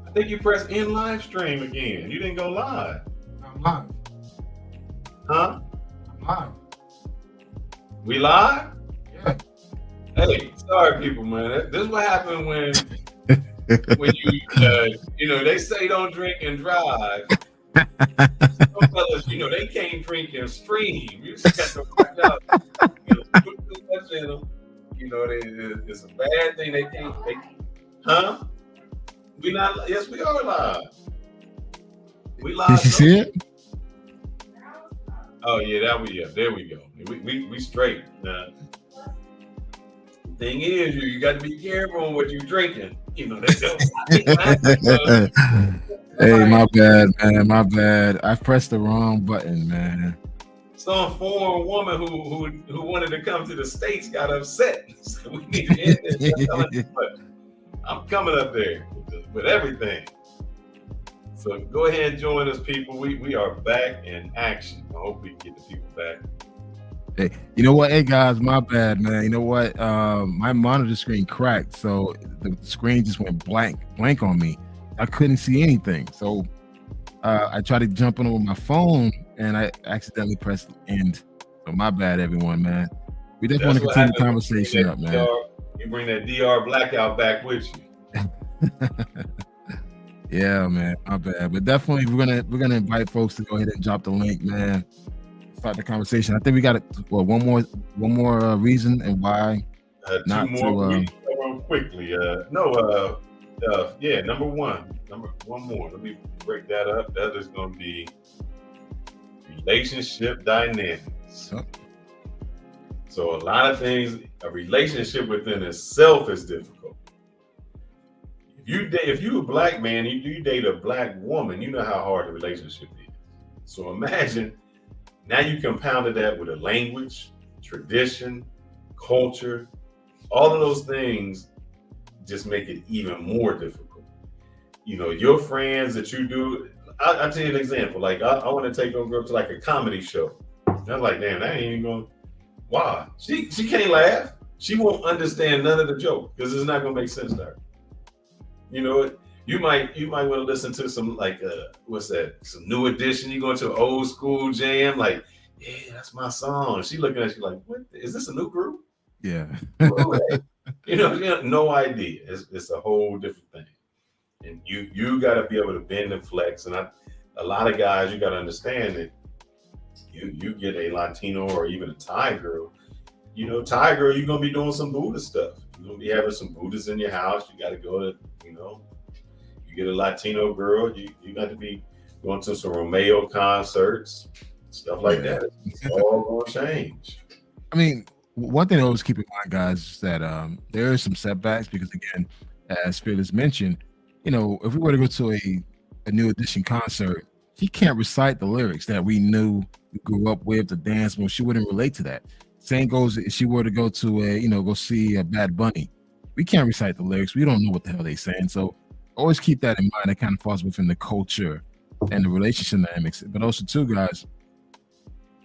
I think you pressed in live stream again. You didn't go live. I'm live. Huh? I'm live. We live? Yeah. Hey, sorry people, man. This is what happened when you they say don't drink and drive. Some fellas, they can't drink and stream. You just got to watch out. Put too much in them. It's a bad thing. They can't. Huh? We not. Yes, we are live. We live. Did you see it? Oh yeah, there we go. We straight. Thing is, you got to be careful on what you're drinking. They don't. Hey, my bad, man. My bad. I pressed the wrong button, man. Some foreign woman who wanted to come to the States got upset. So we need to end this. But I'm coming up there with everything. So go ahead and join us, people. We are back in action. I hope we can get the people back. Hey, you know what? Hey guys, my bad, man. You know what? My monitor screen cracked, so the screen just went blank on me. I couldn't see anything. So I tried to jump in with my phone and I accidentally pressed end. So my bad, everyone, man. We definitely want to continue the conversation up, man. You bring that DR blackout back with you. Yeah, man, my bad. But definitely we're gonna invite folks to go ahead and drop the link, man. Start the conversation. I think we got one more reason and why not two more to quickly. Number one more. Let me break that up. That is going to be relationship dynamics. Oh. So a lot of things, a relationship within itself is difficult. If you a black man, you date a black woman, you know how hard the relationship is. So imagine now you compounded that with a language, tradition, culture, all of those things just make it even more difficult. Your friends that you do, I'll tell you an example. Like I want to take a girl to like a comedy show. And I'm like, damn, that ain't even going. Why? She can't laugh. She won't understand none of the joke because it's not gonna make sense to her. You might want to listen to some like what's that? Some new edition. You go to an old school jam, like, yeah, that's my song. She looking at you like, what? Is this a new group? yeah. You have no idea. It's a whole different thing. And you got to be able to bend and flex. And a lot of guys, you got to understand that you get a Latino or even a Thai girl. Thai girl, you're gonna be doing some Buddha stuff. You're gonna be having some Buddhas in your house. You got to go to, you get a Latino girl, you got to be going to some Romeo concerts, stuff like that. It's all gonna change. I mean, one thing to always keep in mind, guys, is that there are some setbacks because, again, as Fearless mentioned, if we were to go to a new edition concert, she can't recite the lyrics that we grew up with, the dance move. She wouldn't relate to that. Same goes if she were to go to go see a Bad Bunny. We can't recite the lyrics. We don't know what the hell they're saying. So always keep that in mind. That kind of falls within the culture and the relationship dynamics. But also, too, guys,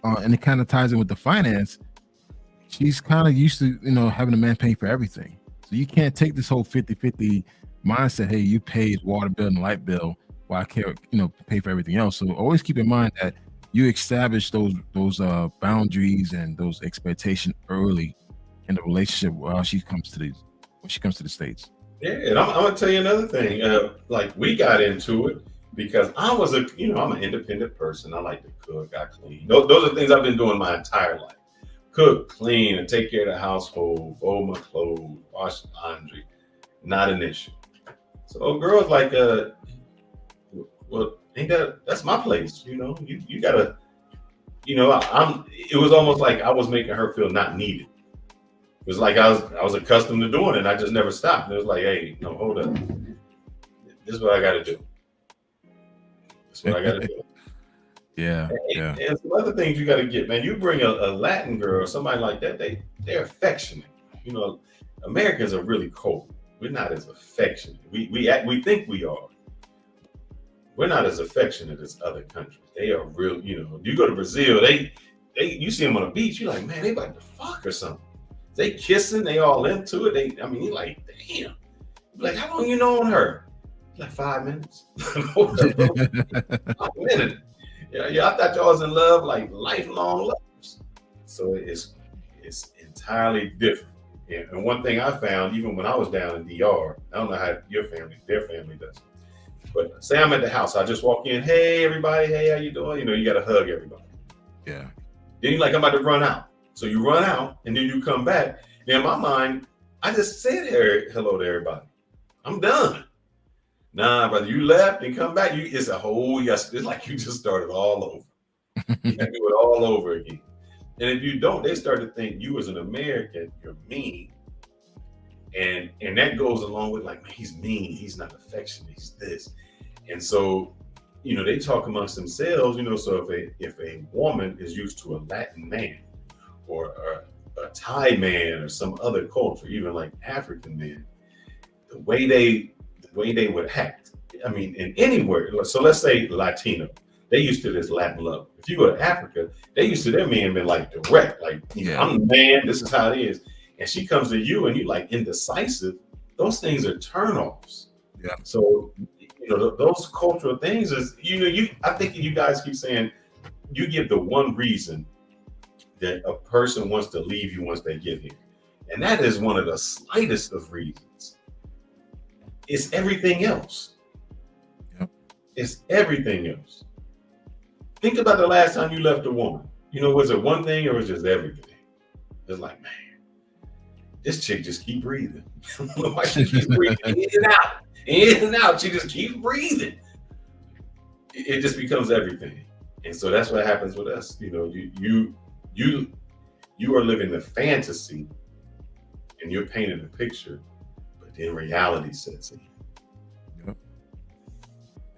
and it kind of ties in with the finance. She's kind of used to, having a man pay for everything. So you can't take this whole 50-50 mindset. Hey, you paid water bill and light bill while I care, pay for everything else. So always keep in mind that you establish those boundaries and those expectations early in the relationship while she comes to the States. Yeah, and I'm gonna tell you another thing. Like we got into it because I'm an independent person. I like to cook, I clean. Those are things I've been doing my entire life. Cook, clean, and take care of the household, fold my clothes, wash the laundry. Not an issue. So girls like, well, ain't that's my place. You gotta, it was almost like I was making her feel not needed. It was like I was accustomed to doing it and I just never stopped. And it was like, hey, no, hold up. This is what I gotta do. This is what I gotta do. Yeah. And some other things you got to get, man. You bring a Latin girl or somebody like that, they're affectionate. Americans are really cold. We're not as affectionate. We think we are. We're not as affectionate as other countries. They are real. You go to Brazil, you see them on the beach. You're like, man, they about to fuck or something. They kissing, they all into it. You're like, damn. Like, how long you known her? Like 5 minutes. A minute. Yeah, yeah. I thought y'all was in love, like lifelong lovers. So it's entirely different. And one thing I found, even when I was down in DR, I don't know how their family does. But say I'm at the house, I just walk in, hey everybody, hey, how you doing? You know, you got to hug everybody. Yeah. Then you're like, I'm about to run out. So you run out, and then you come back. And in my mind, I just said hello to everybody. I'm done. Nah, brother, you left and come back. It's a whole yes. It's like you just started all over. You got to do it all over again. And if you don't, they start to think you as an American, you're mean. And that goes along with like, man, he's mean, he's not affectionate, he's this. And so, they talk amongst themselves, so if a woman is used to a Latin man or a Thai man or some other culture, even like African men, the way they would act. I mean, in anywhere. So let's say Latino, they used to this Latin love. If you go to Africa, they used to their men being like direct, like, I'm the man, this is how it is. And she comes to you and you like indecisive. Those things are turnoffs. Yeah. So, those cultural things is, I think you guys keep saying you give the one reason that a person wants to leave you once they get here. And that is one of the slightest of reasons. It's everything else. Yep. It's everything else. Think about the last time you left a woman. Was it one thing or was it just everything? It's like, man, this chick just keep breathing. Why she keep breathing in and out. She just keeps breathing. It just becomes everything. And so that's what happens with us. You are living the fantasy and you're painting a picture, but then reality sets in.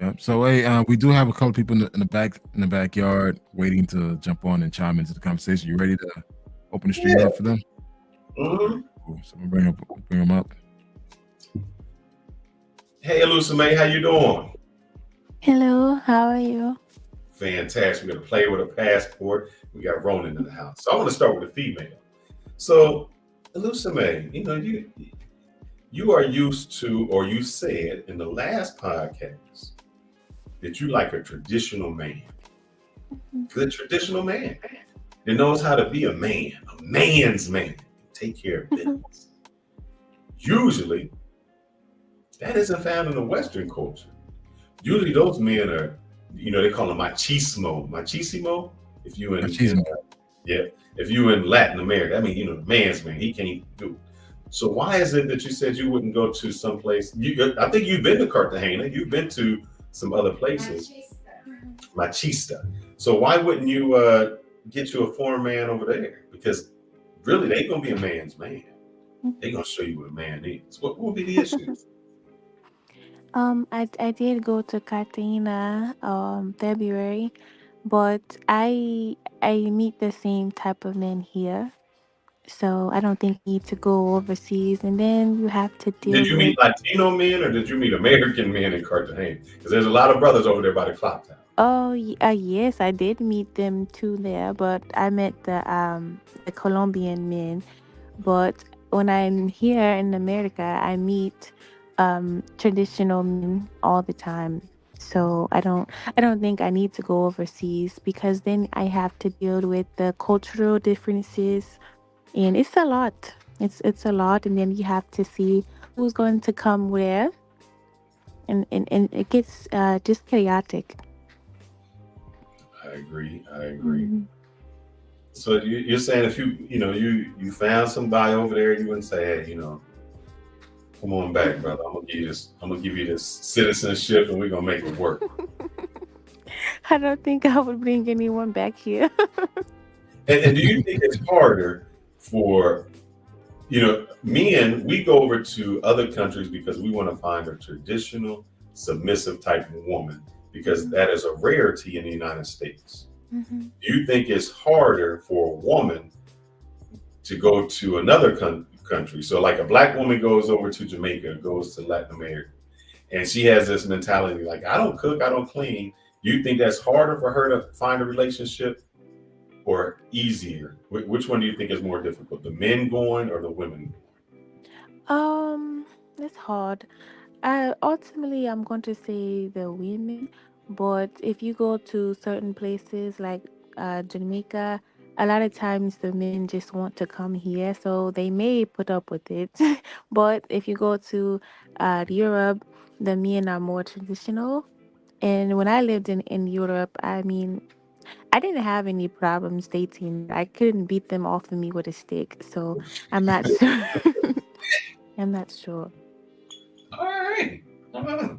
Yep. So hey, we do have a couple people in the backyard waiting to jump on and chime into the conversation. You ready to open the stream up for them? Mm-hmm. Cool. So we'll bring them up. Hey, Elusame, how you doing? Hello, how are you? Fantastic. We're gonna play with a passport. We got Ronan in the house. So I want to start with the female. So, Elusame, you are used to, or you said in the last podcast that you like a traditional man. Good traditional man that knows how to be a man's man, take care of business. Usually, that isn't found in the Western culture. Usually, those men are, they call them machismo. If you if you in Latin America, I mean, the man's man, he can't do it. So why is it that you said you wouldn't go to some place? I think you've been to Cartagena. You've been to some other places. Machista. So why wouldn't you get you a foreign man over there? Because really, they're gonna be a man's man. They're gonna show you what a man is. What would be the issues? I did go to Cartagena February, but I meet the same type of men here. So I don't think I need to go overseas, and then you have to Did deal you with. meet Latino men or did you meet American men in Cartagena? Because there's a lot of brothers over there by the clock tower. Oh, yes, I did meet them too there, but I met the Colombian men. But when I'm here in America, I meet traditional men all the time. So I don't think I need to go overseas because then I have to deal with the cultural differences, and it's a lot. It's a lot, and then you have to see who's going to come where, and it gets just chaotic. I agree. Mhm. So you're saying if you found somebody over there, you wouldn't say, hey, come on back, brother. I'm gonna give you this citizenship, and we're gonna make it work. I don't think I would bring anyone back here. And do you think it's harder for men? We go over to other countries because we want to find a traditional, submissive type of woman because that is a rarity in the United States. Mm-hmm. Do you think it's harder for a woman to go to another country? So, like a black woman goes over to Jamaica, goes to Latin America, and she has this mentality like, I don't cook, I don't clean. Do you think that's harder for her to find a relationship or easier? Which one do you think is more difficult, the men going or the women Um, it's hard. Ultimately, I'm going to say the women, but if you go to certain places like Jamaica, a lot of times the men just want to come here, so they may put up with it. But if you go to Europe, the men are more traditional. And when I lived in Europe, I mean, I didn't have any problems dating. I couldn't beat them off of me with a stick, so I'm not sure. I'm not sure. All right. Uh,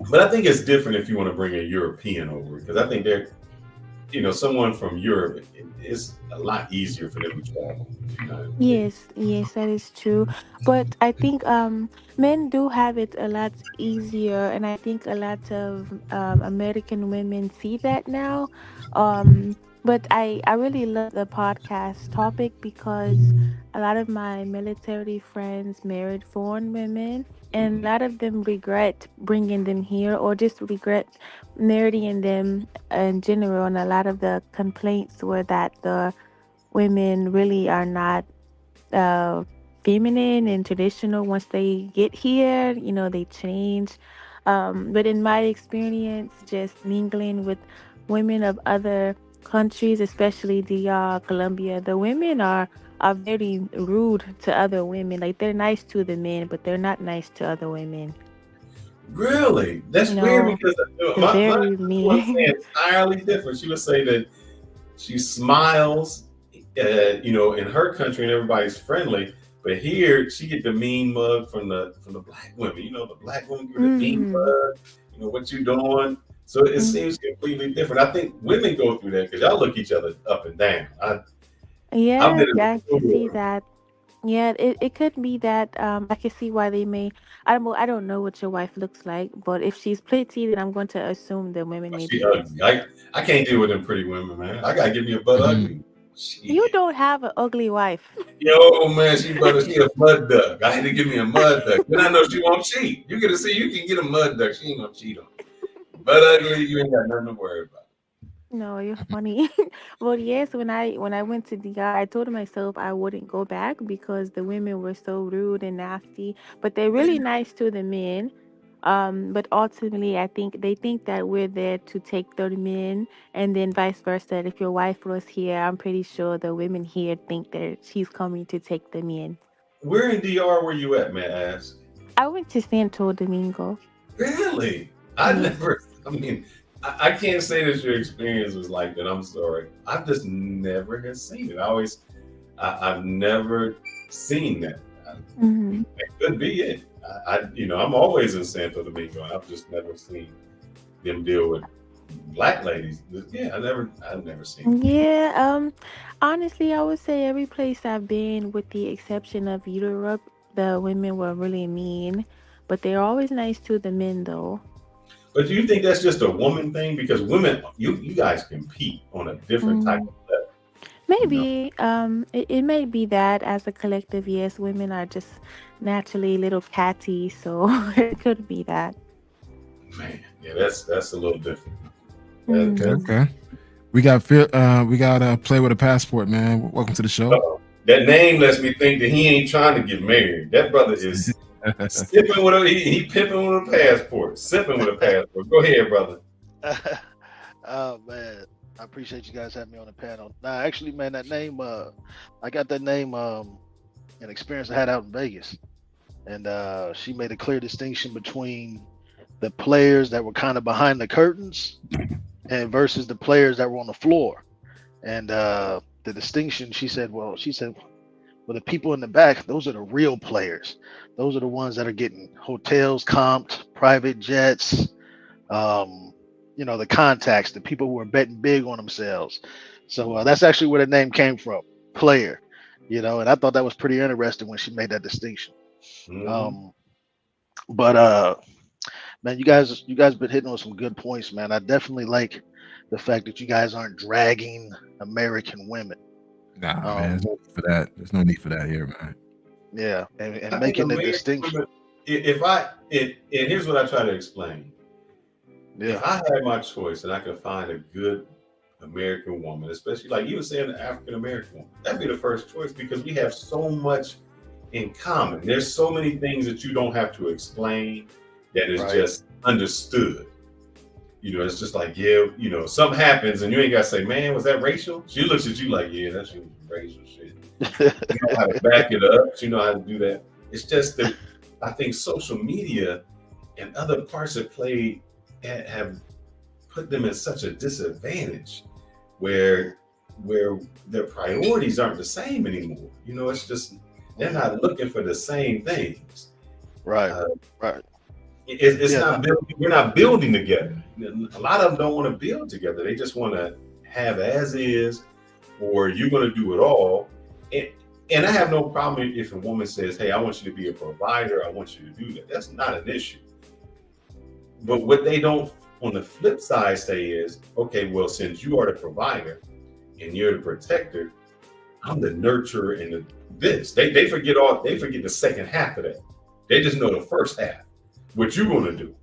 But I think it's different if you want to bring a European over because I think they're, someone from Europe, it's a lot easier for them to travel to the United States. Yes, yes, that is true. But I think men do have it a lot easier, and I think a lot of American women see that now. But I really love the podcast topic because a lot of my military friends married foreign women, and a lot of them regret bringing them here or just regret marrying them in general. And a lot of the complaints were that the women really are not uh, feminine and traditional once they get here. They change. But in my experience, just mingling with women of other countries, especially Colombia, the women are very rude to other women. Like they're nice to the men, but they're not nice to other women. Really? That's weird No, because they're my very sister would say mean. entirely different. She would say that she smiles, in her country and everybody's friendly. But here she get the mean mug from the black women. The black women give her the mean Hmm. mug. What you doing? So it seems completely different. I think women go through that because y'all look each other up and down. I've Yeah, been in yeah, the I can see store. that. Yeah, it could be that I can see why they may. I don't know what your wife looks like, but if she's pretty, then I'm going to assume the women Oh, may she be nice. ugly. I can't deal with them pretty women, man. I gotta give me a butt Mhm. ugly. You Shit. don't have an ugly wife. Yo, man, she a mud duck. I had to give me a mud duck. Then I know she won't cheat. You get to see, you can get a mud duck. She ain't gonna cheat on you. But ugly, you ain't got nothing to worry about. No, you're funny. But yes, when I went to DR, I told myself I wouldn't go back because the women were so rude and nasty. But they're really nice to the men. But ultimately, I think they think that we're there to take the men, and then vice versa. If your wife was here, I'm pretty sure the women here think that she's coming to take the men. Where in DR were you at, man? Ask. I went to Santo Domingo. Really? I Yes. never. I mean, I can't say that your experience was like that. I'm sorry. I just never have seen it. I've never seen that. Hmm. It could be it. I'm always in Santo Domingo. I've just never seen them deal with black ladies. Yeah, I've never seen it. Yeah. Honestly, I would say every place I've been, with the exception of Europe, the women were really mean, but they're always nice to the men, though. But do you think that's just a woman thing? Because women, you guys compete on a different type Mm. of level. You know, Maybe. It may be that as a collective, yes, women are just naturally a little catty, so it could be that. man, yeah, that's a little different. That, Okay, Mm. okay. We got play with a passport, man. Welcome to the show. that name lets me think that he ain't trying to get married. That brother is sipping with he pimping with a passport, sipping with a passport. Go ahead, brother. Oh man, I appreciate you guys having me on the panel. Nah, actually, man, that name, I got that name, an experience I had out in Vegas, and she made a clear distinction between the players that were kind of behind the curtains and versus the players that were on the floor. And the distinction, well, the people in the back, those are the real players. Those are the ones that are getting hotels comped, private jets, um, the contacts, the people who are betting big on themselves. So that's actually where the name came from, player. And I thought that was pretty interesting when she made that distinction. Mm-hmm. Um, but man, you guys been hitting on some good points, man. I definitely like the fact that you guys aren't dragging American women. Nah, man. There's Um, no need for that. There's no need for that here, man. yeah, and I think making the American distinction. women. And here's what I try to explain. If Yeah, I had my choice and I could find a good American woman, especially like you were saying, the African American woman, that'd be the first choice because we have so much in common. There's so many things that you don't have to explain that is Right. just understood. You know, it's just like, yeah, you know, something happens and you ain't got to say, man, was that racial? She looks at you like, yeah, that's racial shit. You know how to back it up. You know how to do that. It's just that I think social media and other parts of play have put them in such a disadvantage where their priorities aren't the same anymore. You know, it's just they're not looking for the same things. Right. Right. It's Yeah. not building, we're not building together. A lot of them don't want to build together. They just want to have as is, or you're going to do it all. And I have no problem if a woman says, hey, I want you to be a provider. I want you to do that. That's not an issue. But what they don't on the flip side say is, okay, well, since you are the provider and you're the protector, I'm the nurturer and this. They forget the second half of that. They just know the first half, what you're going to do.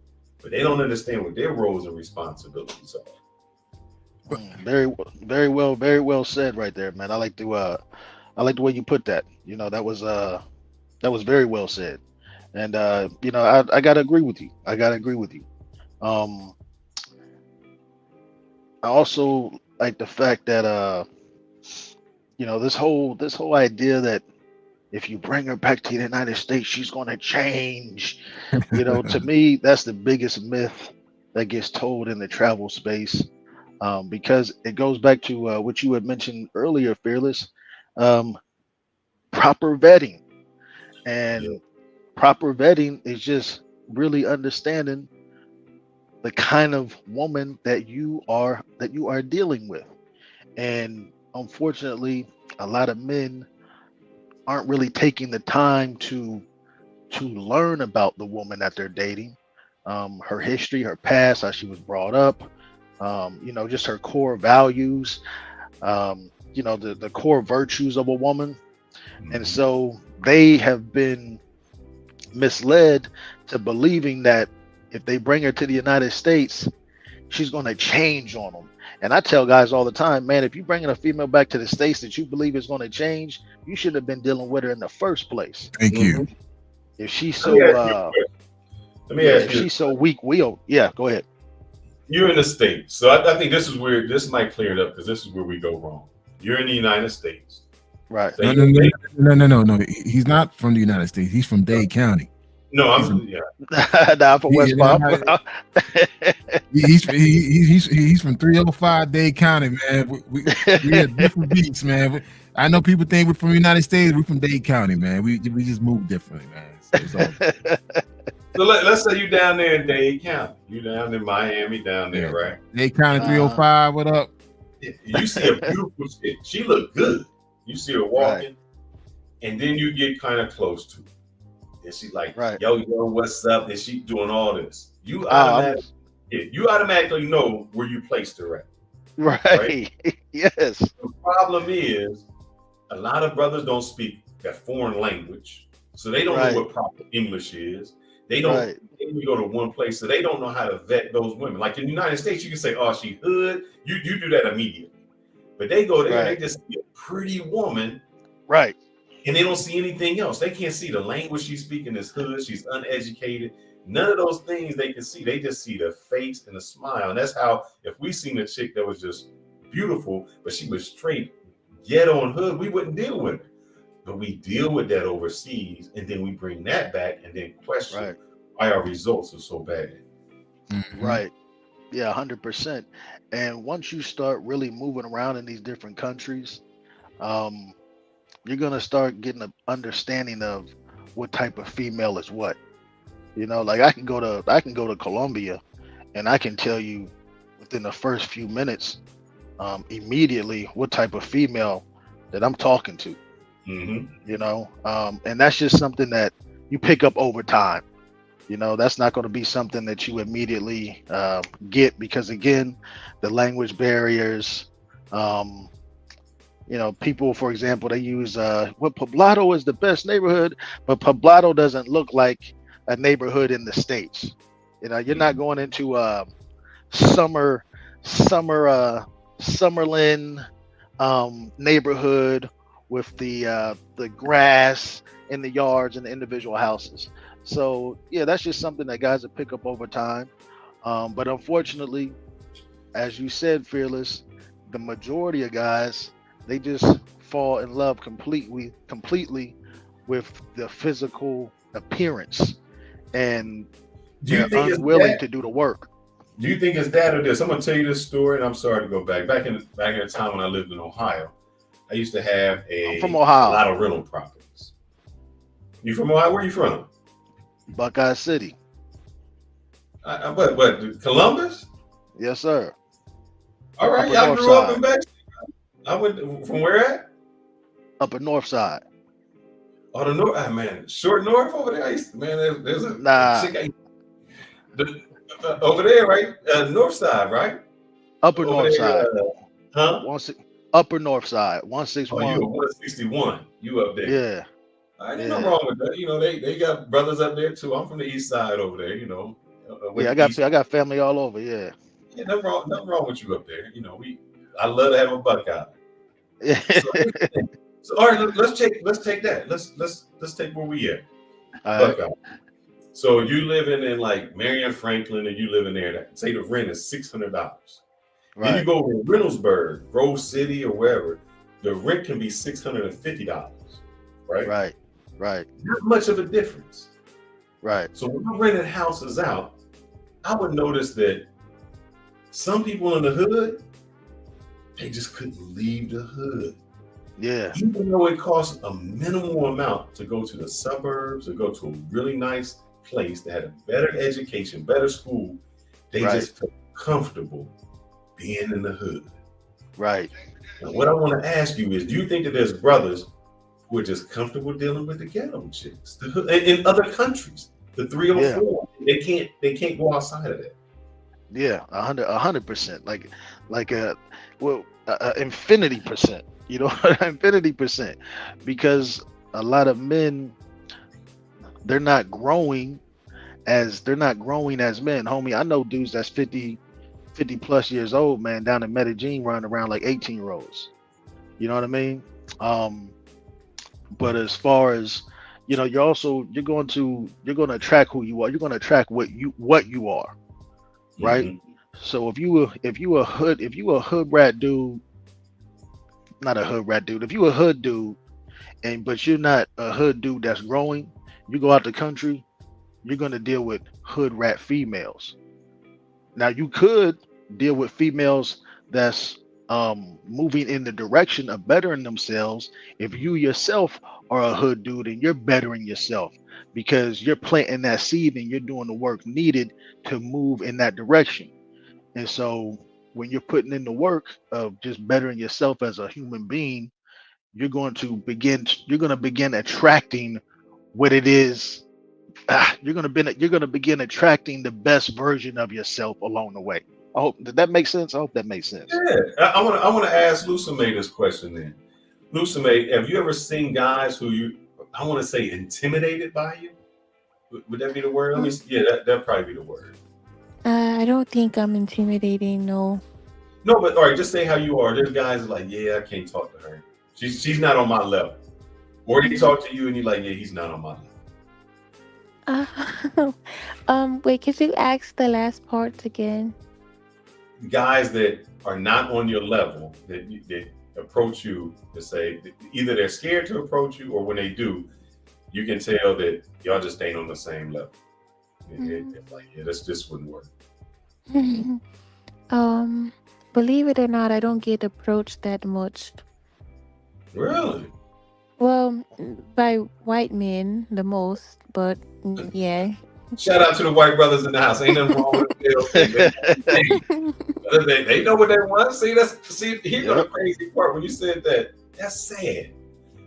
But they don't understand what their roles and responsibilities are. Very well said right there, man. I like the way you put that. You know, that was very well said. And you know, I gotta agree with you. I also like the fact that you know, this whole idea that if you bring her back to the United States, she's gonna change. You know, to me, that's the biggest myth that gets told in the travel space. Because it goes back to what you had mentioned earlier, Fearless. Proper vetting. And Yeah. proper vetting is just really understanding the kind of woman that you are dealing with. And unfortunately, a lot of men aren't really taking the time to learn about the woman that they're dating, her history, her past, how she was brought up, you know, just her core values, you know, the core virtues of a woman. And so they have been misled to believing that if they bring her to the United States, she's going to change on them. And I tell guys all the time, man, if you're bringing a female back to the States that you believe is going to change, you should have been dealing with her in the first place. Thank you. If she's so let me ask if you, she's so weak-willed, yeah, go ahead. you're in the States. So I think this is where this might clear it up because this is where we go wrong. You're in the United States. Right. No. He's not from the United States. He's from Dade County. No, Nah, from West Palm. He's from 305 Dade County, man. We have different beats, man. I know people think we're from the United States. We're from Dade County, man. We just move differently, man. It's all So let's say you're down there in Dade County. You down in Miami, down there, right? Dade County 305. What up? You see a beautiful chick. She look good. You see her walking, and then you get kind of close to her. And she's like, yo, what's up? And she doing all this. You automatically know where you placed her at. Right. Yes. The problem is a lot of brothers don't speak that foreign language. So they don't know what proper English is. They don't we go to one place, so they don't know how to vet those women. Like in the United States, you can say, oh, she hood. You do that immediately. But they go there, they just see a pretty woman. Right. And they don't see anything else. They can't see the language she's speaking is hood. She's uneducated. None of those things they can see. They just see the face and the smile. And that's how, if we seen a chick that was just beautiful, but she was straight ghetto and hood, we wouldn't deal with her. But we deal with that overseas, and then we bring that back and then question why our results are so bad. Mm-hmm. Right. Yeah, 100%. And once you start really moving around in these different countries, you're gonna start getting an understanding of what type of female is what. You know, like I can go to Colombia, and I can tell you within the first few minutes, immediately what type of female that I'm talking to. Mm-hmm. You know, and that's just something that you pick up over time. You know, that's not going to be something that you immediately get because, again, the language barriers. You know, people, for example, they use Poblado is the best neighborhood, but Poblado doesn't look like a neighborhood in the States. You know, you're not going into Summerlin neighborhood with the grass in the yards and the individual houses. So yeah, that's just something that guys will pick up over time. But unfortunately, as you said, Fearless, the majority of guys, they just fall in love completely with the physical appearance, and Do you they're think it's unwilling that? to do the work. Do you think it's that or this? I'm gonna tell you this story, and I'm sorry to go back. Back in the time when I lived in Ohio, I used to have I'm from a Ohio, lot of rental properties. You from Ohio? Where you from? Buckeye City. What? Columbus? Yes, sir. All right, Upper y'all North grew up Side. in Mexico. I went from where at? Upper North Side. Oh, the north. Ah, man, short north over there. I used to, man, there's a Nah, chick over there, right? North side, right? Upper Over North there. Side. Huh? One six, Upper North Side. Oh, you 161. a 161. You up there. Yeah, I ain't nothing yeah, wrong with that. You know, they got brothers up there too. I'm from the east side over there, with yeah. the east. I got family all over. Yeah. Yeah, nothing wrong with you up there. I love to have a Buckeye. So, so all right, let's take that. Let's take where we at. All right. Buckeye. So you living in like Marion Franklin, and you living there. That say the rent is $600. Then you Right. go to Reynoldsburg, Grove City, or wherever. The rent can be $650. Right? Right. Right. Not much of a difference. Right. So when I rented houses out, I would notice that some people in the hood, they just couldn't leave the hood. Yeah. Even though it costs a minimal amount to go to the suburbs or go to a really nice place that had a better education, better school, they Right. just felt comfortable being in the hood. Right. Now, what I want to ask you is, do you think that there's brothers who are just comfortable dealing with the ghetto chicks in other countries? The Yeah. 304, they can't go outside of that. Yeah. 100%. Like infinity percent. You know, infinity percent. Because a lot of men, they're not growing as men, homie. I know dudes that's 50 plus years old, man, down in Medellin running around like 18-year-olds. You know what I mean? But as far as you're going to attract who you are. You're going to attract what you are, right? Mhm. So if you a hood rat dude, not a hood rat dude. If you a hood dude, but you're not a hood dude that's growing, you go out the country, you're going to deal with hood rat females. Now you could deal with females that's moving in the direction of bettering themselves if you yourself are a hood dude and you're bettering yourself because you're planting that seed and you're doing the work needed to move in that direction. And so when you're putting in the work of just bettering yourself as a human being, you're going to begin attracting what it is. You're going to begin attracting the best version of yourself along the way. Did that make sense? I hope that makes sense. Yeah, I want to ask Lucame this question then. Lucame, have you ever seen guys who I want to say intimidated by you? Would that be the word? Yeah, that'd probably be the word. I don't think I'm intimidating. No. No, but all right, just say how you are. There's guys like, yeah, I can't talk to her. She's not on my level. Or they talk to you and you're like, yeah, he's not on my level. Wait, could you ask the last part again? Guys that are not on your level that approach you to say either they're scared to approach you or when they do, you can tell that y'all just ain't on the same level. It's like, yeah, this wouldn't work. Believe it or not, I don't get approached that much. Really? Well, by white men the most, but yeah. Shout out to the white brothers in the house. Ain't nothing wrong with them. They know what they want. See, here's the crazy part. When you said that, that's sad.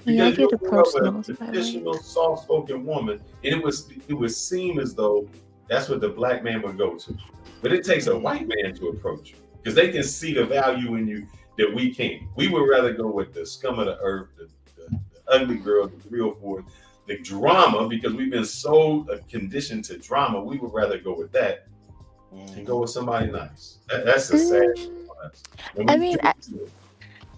Yeah, I Because get you grew up approached with most a by traditional, soft-spoken woman, and it would seem as though that's what the black man would go to. But it takes a white man to approach you because they can see the value in you that we can't. We would rather go with the scum of the earth, the ugly girl, the 304, the drama, because we've been so conditioned to drama. We would rather go with that and go with somebody nice. That's a sad. I mean,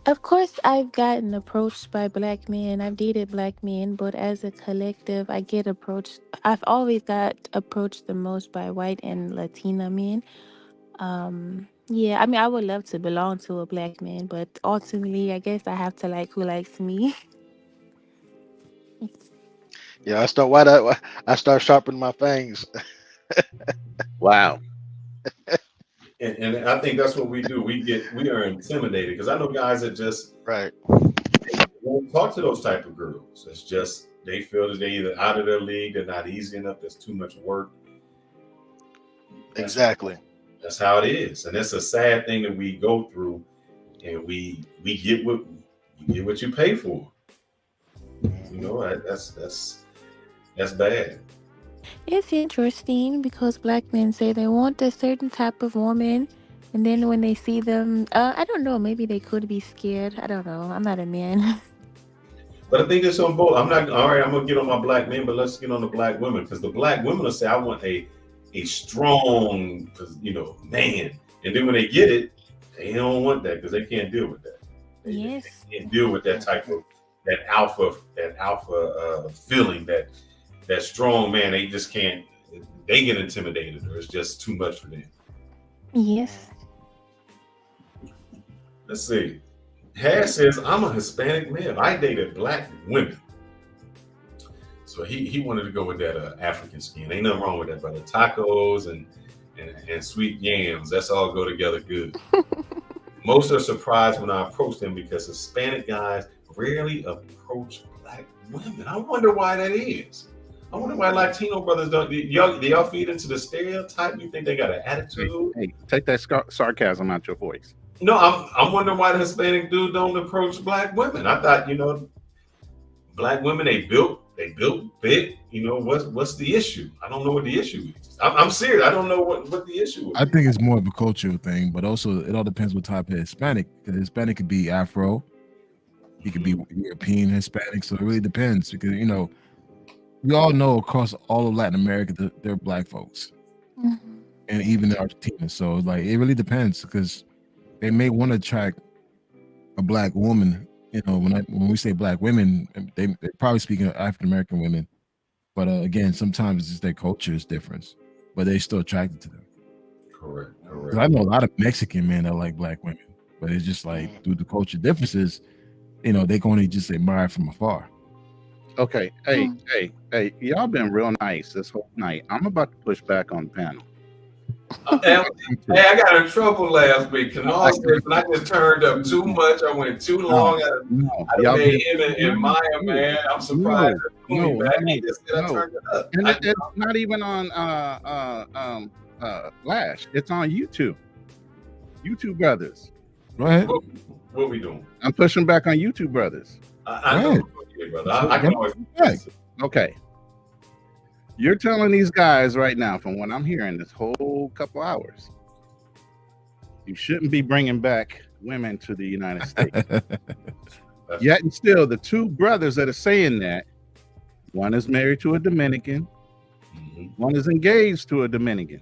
Of course, I've gotten approached by black men. I've dated black men, but as a collective, I get approached. I've always got approached the most by white and Latina men. Yeah, I mean, I would love to belong to a black man, but ultimately, I guess I have to like who likes me. Yeah, I start sharpening my fangs. Wow. And I think that's what we do. We are intimidated because I know guys that just Right. won't talk to those type of girls. It's just they feel that they're either out of their league, they're not easy enough, there's too much work. That's, Exactly. that's how it is. And it's a sad thing that we go through, and we get what you pay for. You know, that's bad. It's interesting because black men say they want a certain type of woman, and then when they see them, I don't know, maybe they could be scared. I don't know. I'm not a man. But I think it's on both. I'm not all right. I'm gonna get on my black men, but let's get on the black women because the black women will say, "I want a strong, man," and then when they get it, they don't want that because they can't deal with that. Yes. They can't deal with that type of that alpha feeling that strong man. They just can't. They get intimidated, or it's just too much for them. Yes. Let's see. Hash says, I'm a Hispanic male. I dated black women. So he wanted to go with that African skin. Ain't nothing wrong with that, brother. Tacos and sweet yams, that's all go together good. Most are surprised when I approach them because Hispanic guys rarely approach black women. I wonder why that is. I wonder why Latino brothers don't. Do y'all feed into the stereotype? You think they got an attitude? Hey, take that sarcasm out your voice. No, I'm wondering why the Hispanic dude don't approach black women. I thought, black women they built big. What's the issue? I don't know what the issue is. I'm serious. I don't know what the issue is. I think it's more of a cultural thing, but also it all depends what type of Hispanic. Because Hispanic could be Afro, he could be European Hispanic, so it really depends. Because we all know across all of Latin America they're black folks, and even in Argentina. So like it really depends because they may want to attract a black woman. When we say black women, they're probably speaking of African American women. But again, sometimes it's just their culture is different, but they're still attracted to them. Correct. I know a lot of Mexican men that like black women, but it's just like through the culture differences, they can only just admire from afar. Okay. Hey, y'all been real nice this whole night. I'm about to push back on the panel. Hey, I got in trouble last week. Canal said I just turned up too much. I went too long. I made him and Maya, man. I'm surprised. I turned it up. And it's not even on Lash. It's on YouTube. YouTube Brothers. Go ahead. What we doing? I'm pushing back on YouTube Brothers. I know, brother. I can always. Okay. You're telling these guys right now, from what I'm hearing this whole couple hours, you shouldn't be bringing back women to the United States. Yet and still, the two brothers that are saying that, one is married to a Dominican, one is engaged to a Dominican.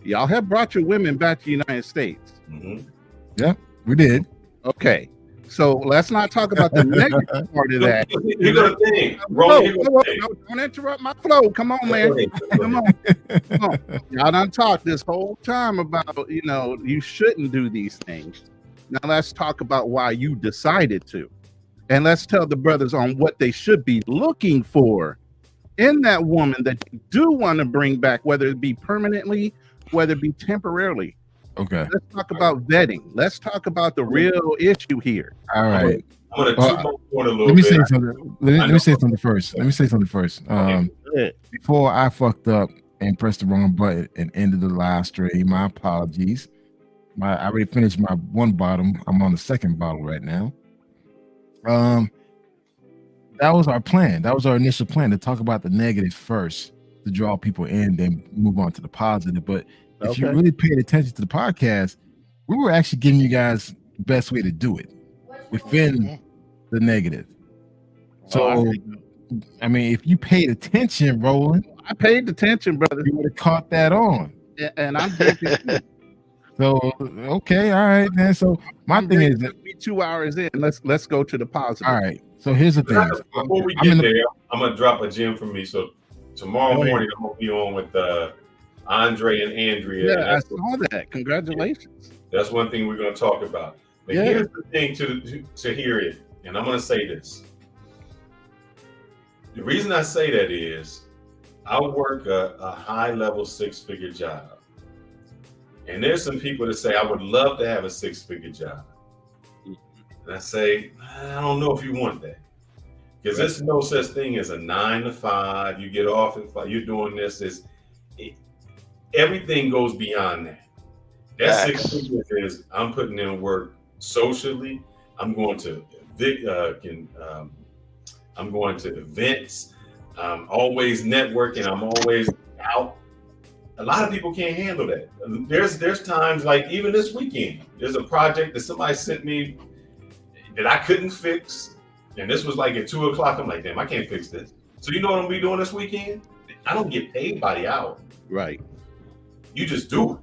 Y'all have brought your women back to the United States. Yeah, we did. Okay. So let's not talk about the negative part of that. You're gonna think. Don't interrupt my flow. Come on, man. Come on. Y'all done talked this whole time about, you shouldn't do these things. Now let's talk about why you decided to. And let's tell the brothers on what they should be looking for in that woman that you do want to bring back, whether it be permanently, whether it be temporarily. Okay. Let's talk about vetting. Let's talk about the real issue here. All right. I'm gonna let me say something. Let me say something first. Before I fucked up and pressed the wrong button and ended the live stream, my apologies. I already finished my one bottle. I'm on the second bottle right now. That was our plan. That was our initial plan, to talk about the negative first, to draw people in, then move on to the positive. But if you really paid attention to the podcast, we were actually giving you guys the best way to do it within the negative. So, I mean, if you paid attention, Roland, I paid attention, brother. You would have caught that on. And I'm thinking, So okay, all right, man. So my I'm thing ready is that to be 2 hours in. Let's go to the positive. all right. So here's the thing. Before we I'm get in the there, I'm gonna drop a gem from me. So tomorrow Go ahead. morning, I'm gonna be on with Andre and Andrea, and Yeah, I saw that. Congratulations. that's one thing we're gonna talk about. But Yeah. here's the thing to hear it, and I'm gonna say this. The reason I say that is I work a high level 6-figure job. And there's some people that say, I would love to have a 6-figure job. And I say, I don't know if you want that. Because there's no such thing as a 9 to 5. You get off at 5, you're doing this. Everything goes beyond that. That 6 Facts. figures is I'm putting in work socially. I'm going to I'm going to events. I'm always networking. I'm always out. A lot of people can't handle that. There's times like even this weekend, there's a project that somebody sent me that I couldn't fix. And this was like at 2:00. I'm like, damn, I can't fix this. So you know what I'm gonna be doing this weekend? I don't get paid by the hour. Right. You just do it.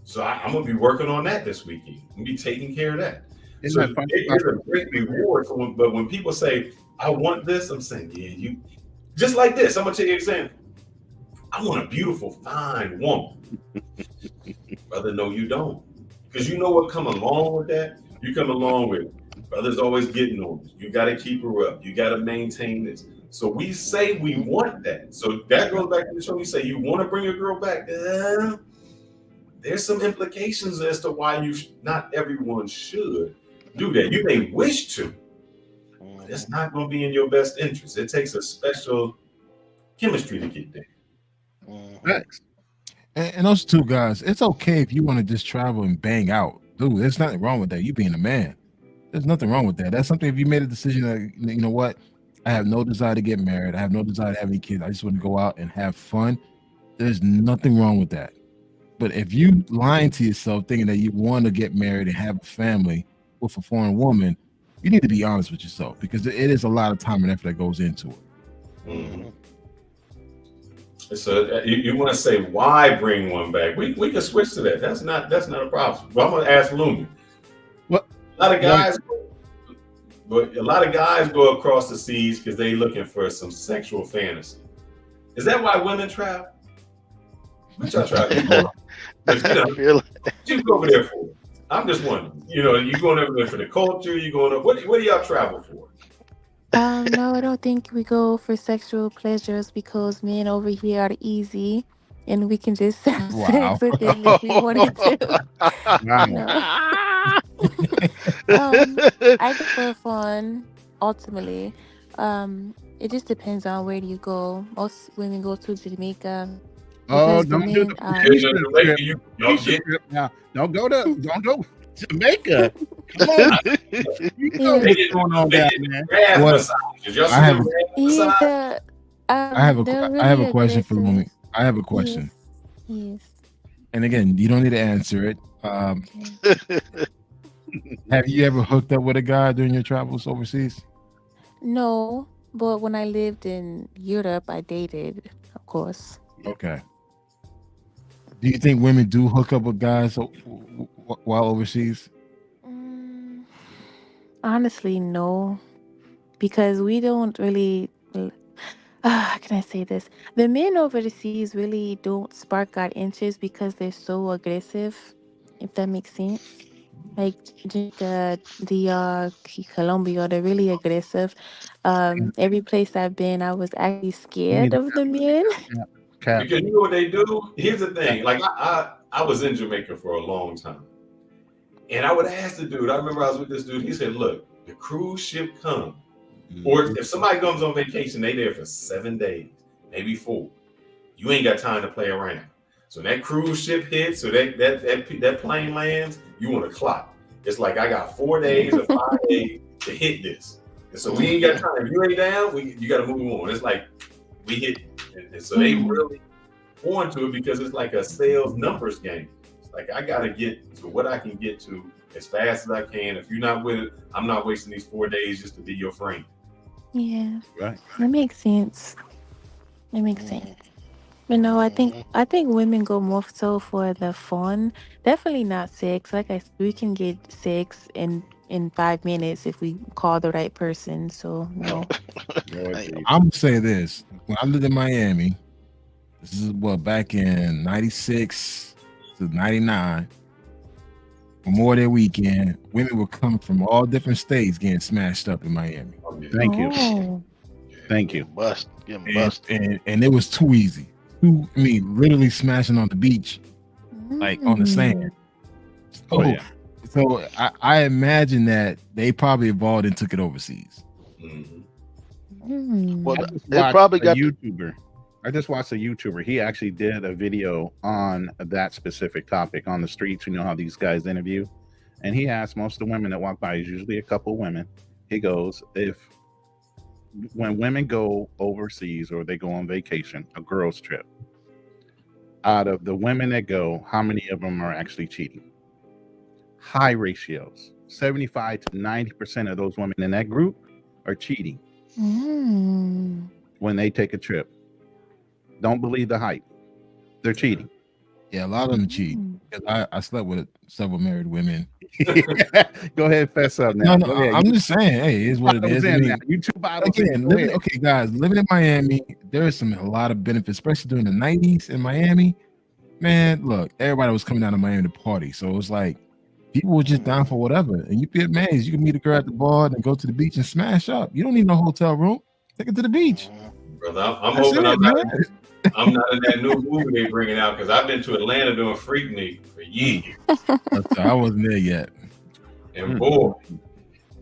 So I'm gonna be working on that this weekend. I'm gonna be taking care of that. Isn't So that funny? it's a great reward. But when people say, I want this, I'm saying, yeah, you just like this. I'm gonna tell you an example. I want a beautiful, fine woman. Brother, no, you don't. Because you know what come along with that? You come along with brothers always getting on you. You got to keep her up. You got to maintain this. So we say we want that. So that goes back to the show. We say you want to bring a girl back. There's some implications as to why not everyone should do that. You may wish to, but it's not going to be in your best interest. It takes a special chemistry to get there. Thanks. And those two guys, it's okay if you want to just travel and bang out, dude. There's nothing wrong with that. You being a man, there's nothing wrong with that. That's something. If you made a decision that you know what, I have no desire to get married. I have no desire to have any kids. I just want to go out and have fun. There's nothing wrong with that. But if you lying to yourself, thinking that you want to get married and have a family with a foreign woman, you need to be honest with yourself because it is a lot of time and effort that goes into it. Mm-hmm. So you want to say why bring one back? We can switch to that. That's not a problem. But I'm going to ask Lumi. What? A lot of guys go across the seas because they looking for some sexual fantasy. Is that why women travel? What y'all travel? You go over there for? I'm just wondering. You going over there for the culture? You going over? What do y'all travel for? No, I don't think we go for sexual pleasures because men over here are easy and we can just have sex with them if we wanted to. I go for fun, ultimately. It just depends on where you go. Most women go to Jamaica. Oh, don't do the now. Don't go Jamaica. Come on. You know what's going on down there. I have a question for Lumi. I have a question. Yes. And again, you don't need to answer it. Have you ever hooked up with a guy during your travels overseas? No, but when I lived in Europe, I dated, of course. Okay. Do you think women do hook up with guys while overseas? Honestly, no, because we don't really. How can I say this? The men overseas really don't spark our interest because they're so aggressive. If that makes sense. Like Jamaica, DR, Colombia, they're really aggressive. Every place I've been, I was actually scared of the men. Because you know what they do? Here's the thing. Like I was in Jamaica for a long time. And I would ask the dude, I remember I was with this dude, he said, look, the cruise ship comes. Or if somebody comes on vacation, they there for 7 days, maybe 4. You ain't got time to play around. So that cruise ship hits, or that plane lands, you want to clock. It's like I got 4 days or 5 days to hit this. And so we ain't got time. If you ain't down, you got to move on. It's like we hit. And so they really on to it because it's like a sales numbers game. It's like I got to get to what I can get to as fast as I can. If you're not with it, I'm not wasting these 4 days just to be your friend. Yeah. Right. That makes sense. It makes sense. You know, Mhm. I think women go more so for the fun. Definitely not sex. Like I said, we can get sex in 5 minutes if we call the right person. So no. Lord Hey, Jesus. I'm gonna say this: when I lived in Miami, this is what back in '96 to '99. Memorial Day weekend, women would come from all different states getting smashed up in Miami, Oh, yeah. Thank you. Oh. Thank you. getting and busted. and it was too easy. I mean, literally smashing on the beach, like on the sand. Mm. Oh So, yeah. so I imagine that they probably evolved and took it overseas. Mhm. Well, I Mm. just it watched probably a got YouTuber. I just watched a YouTuber. He actually did a video on that specific topic on the streets. You know how these guys interview, and he asked most of the women that walk by. Is usually a couple women. He goes, if when women go overseas or they go on vacation, a girls' trip, out of the women that go, how many of them are actually cheating? High ratios. 75 to 90% of those women in that group are cheating Mm. when they take a trip. Don't believe the hype. They're cheating. Yeah, a lot of them cheat. Mm. 'Cause I slept with several married women. Go ahead, fess up No, now. no, Go ahead. I'm You just saying, hey, it is what it bottles is. I in now. mean, You 2 bottles in. again, Go ahead. okay, guys, living in Miami, there is a lot of benefits, especially during the '90s in Miami. Man, look, everybody was coming down to Miami to party, so it was like people were just down for whatever. And you'd be amazed. You can meet a girl at the bar and go to the beach and smash up. You don't need no hotel room. Take it to the beach. Brother, I'm That's hoping it, man. I'm not in that new movie they bringing out because I've been to Atlanta doing Freaknik for years, I wasn't there yet. and boy,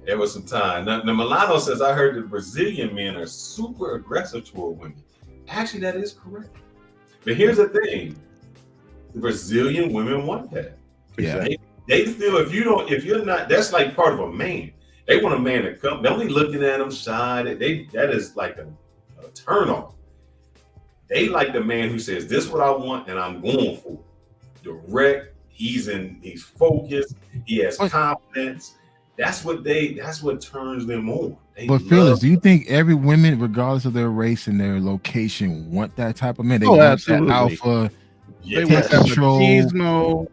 there was some time. Now, Milano says I heard the Brazilian men are super aggressive toward women. Actually, that is correct. But here's the thing: the Brazilian women want that. Yeah. They feel if you're not, that's like part of a man. They want a man to come. They'll be looking at them shy. That is like a turn on. They like the man who says, "This is what I want, and I'm going for it." Direct. He's focused. He has But- confidence. That's what turns them on. They But love. Felix, do you think every woman, regardless of their race and their location, want that type of man? They Oh, want absolutely. that alpha, They Yes. want that control, machismo,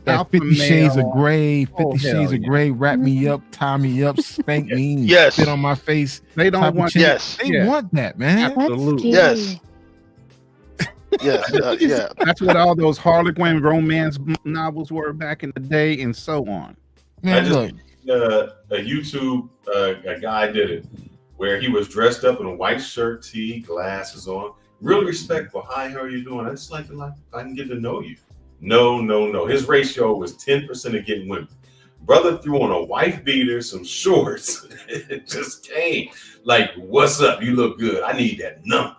that alpha 50 Shades of male. Gray, Oh, 50 Shades hell of yeah. Gray, wrap me up, tie me up, spank me, and Yes. spit on my face. They type don't of want chick. Yes. They Yeah. want that, man. That's Absolutely. scary. Yes. Yes. Yeah. That's what all those Harlequin romance novels were back in the day, and so on. Man, just- look, A YouTube a guy did it where he was dressed up in a white shirt, tee, glasses on, real respectful. Hi, how are you doing? I just like if I can get to know you. No. His ratio was 10% of getting women. Brother threw on a wife beater, some shorts. It just came like, "What's up? You look good. I need that number."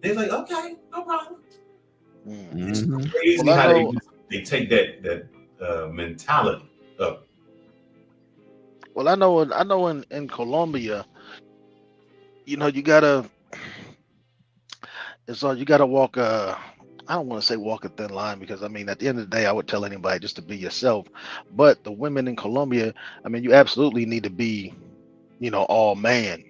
They're like, "Okay, no problem." It's Mhm. crazy Well, I how know- they take that mentality up. Well, I know in Colombia, you know, you gotta walk I don't want to say walk a thin line, because I mean at the end of the day I would tell anybody just to be yourself. But the women in Colombia, I mean, you absolutely need to be, you know, all man.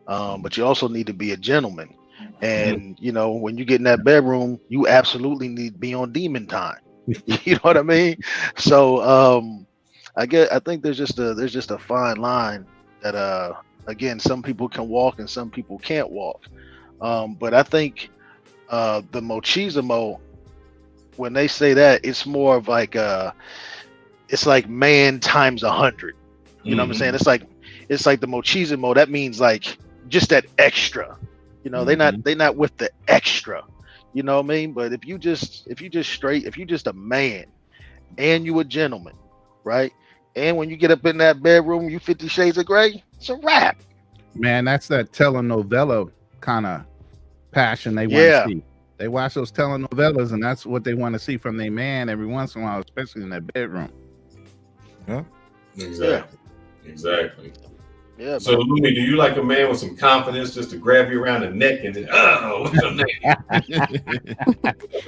But you also need to be a gentleman. And you know, when you get in that bedroom, you absolutely need to be on demon time. You know what I mean? So I think there's just a fine line that again, some people can walk and some people can't walk. But I think the machismo, when they say that, it's more of like it's like man times 100. You know what I'm saying? It's like the machismo. That means like just that extra. You know, they not with the extra. You know what I mean? But if you just straight, if you just a man and you a gentleman, right? And when you get up in that bedroom, you 50 Shades of Gray, it's a wrap. Man, that's that telenovela kind of passion they want Yeah. to see. They watch those telenovelas, and that's what they want to see from their man every once in a while, especially in that bedroom. Exactly. Yeah. So, Louis, do you like a man with some confidence just to grab you around the neck and just, what's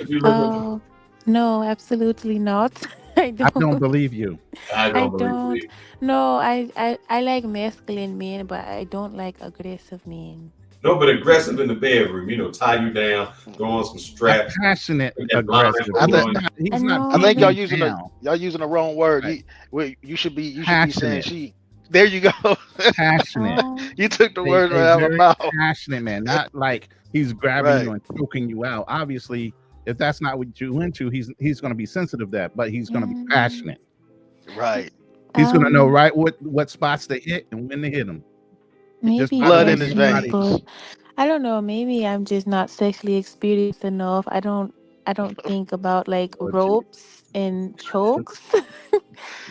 your name? Oh, no, absolutely not. I I don't. don't believe you. I I don't don't. believe No, I like masculine men, but I don't like aggressive men. No, but aggressive in the bedroom. You know, tie you down, throw on some Not straps. passionate, put that aggressive. I blindfold think on. He's I not know, I think beating y'all but you down. using the wrong word. Right. You should be saying Passionate. she. There you go. Passionate. You took the words A right out of very my mouth. passionate man, not like he's grabbing Right. you and choking you out. Obviously, if that's not what you into, he's going to be sensitive to that, but he's going to be passionate. Right. He's going to know right what spots to hit and when to hit them. Just maybe by the Blood way in his just your me, body. veins. but I don't know. Maybe I'm just not sexually experienced enough. I don't think about like Lord Jesus. ropes and chokes.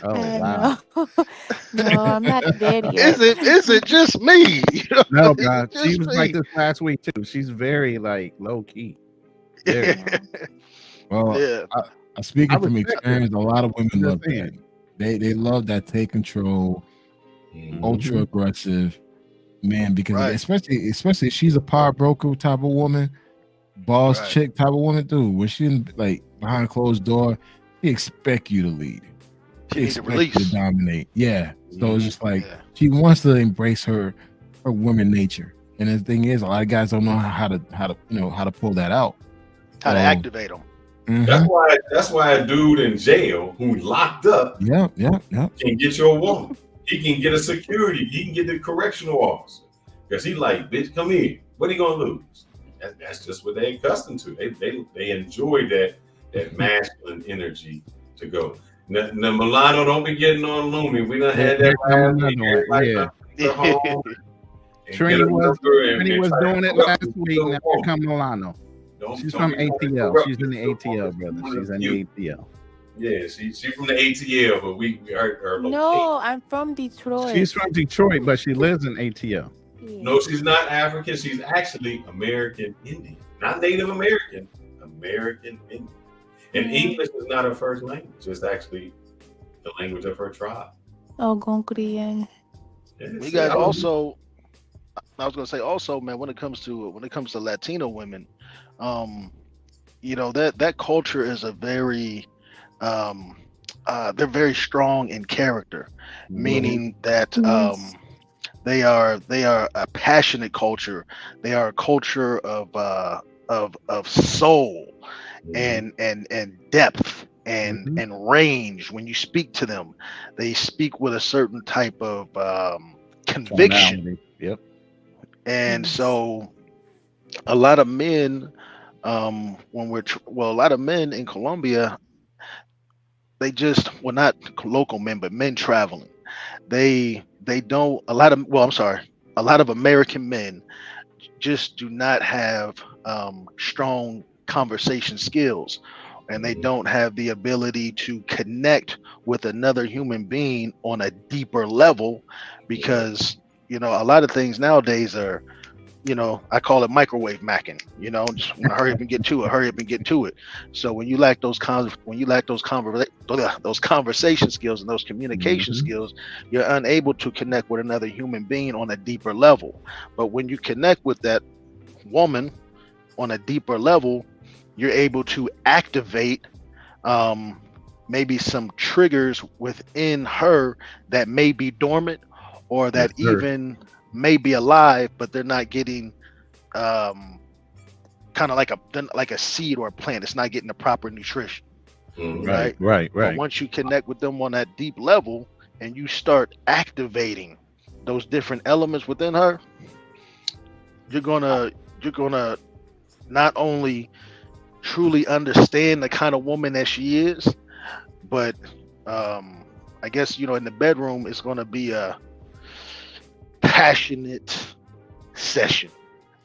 Oh I don't wow. know. No, I'm not there Is yet. it just me? No, Is bro. it She just was like me? this last week too. She's very like low key. Very. Yeah. Well, Yeah. I speaking I from respect it. experience, a lot of women I'm love just saying. that. They love that take control, ultra Mhm. aggressive man. Because Right. especially if she's a power broker type of woman, boss Right. chick type of woman, dude. When she in, like behind a closed door, she expect you to lead. She She need to expect you to release. dominate. Yeah. So it's just like Yeah. she wants to embrace her woman nature. And the thing is, a lot of guys don't know how to pull that out. How to So, activate them. That's why a dude in jail who locked up yeah. can get your woman. He can get a security. He can get the correctional officer because he like, bitch, come here. What are you gonna lose? That's just what they accustomed to. They enjoy that masculine energy to go. Now, Milano, don't be getting on Lumi. We done had that Here come last week. another one. Everybody Yeah. go home and Trini get a was number and was try to doing it corrupt last you with week. your Now here woman. come Milano. She's Don't from be trying to ATL. corrupt She's in the your ATL, woman. brother. She's in You- the ATL. Yeah, she's from the ATL, but we heard her location. No, I'm from Detroit. She's from Detroit, but she lives in ATL. Yeah. No, she's not African. She's actually American Indian, not Native American. American Indian. And Yeah. English is not her first language. It's actually the language of her tribe. Oh, Gonkriyan. Yeah, You see, guys I was- also, I was gonna say also, man, when it comes to Latino women, you know that culture is a very, they're very strong in character, meaning that Yes. they are a passionate culture. They are a culture of soul and depth and range. When you speak to them, they speak with a certain type of conviction. Tonality. Yep. And Yes. so a lot of men, a lot of men in Colombia, they just, well, not local men, but men traveling, they don't, a lot of American men just do not have strong conversation skills, and they don't have the ability to connect with another human being on a deeper level, because a lot of things nowadays are, I call it microwave macking. Just want to hurry up and get to it. So when you lack those those conversation skills and those communication skills, you're unable to connect with another human being on a deeper level. But when you connect with that woman on a deeper level, you're able to activate maybe some triggers within her that may be dormant, or that Yes, sir. even may be alive, but they're not getting kind of like a seed or a plant. It's not getting the proper nutrition. Mhm. Right. But once you connect with them on that deep level and you start activating those different elements within her, you're gonna not only truly understand the kind of woman that she is, but I guess in the bedroom it's gonna be a passionate session.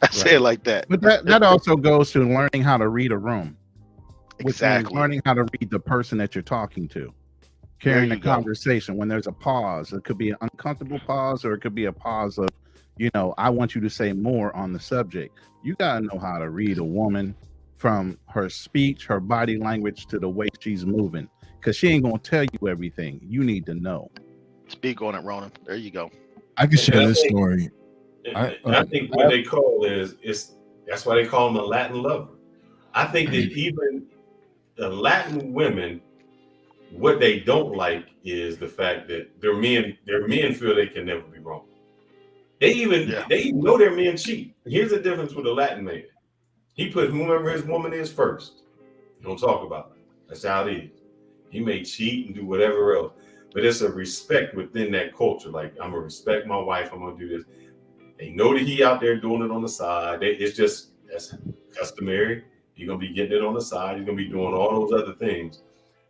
I say it like that. But that also goes to learning how to read a room. Which means Exactly. learning how to read the person that you're talking to. Carrying There a you go. conversation when there's a pause. It could be an uncomfortable pause, or it could be a pause of, I want you to say more on the subject. You gotta know how to read a woman from her speech, her body language, to the way she's moving. Because she ain't gonna tell you everything. You need to know. Speak on it, Ronan. There you go. I can share this story. I think what they call that's why they call them a Latin lover. I think that even the Latin women, what they don't like is the fact that their men feel they can never be wrong. They even know their men cheat. Here's the difference with a Latin man. He put whomever his woman is first. He don't talk about it. That's how it is. He may cheat and do whatever else, but it's a respect within that culture. Like, I'm gonna respect my wife. I'm gonna do this. They know that he out there doing it on the side. It's just that's customary. You're gonna be getting it on the side. You're gonna be doing all those other things,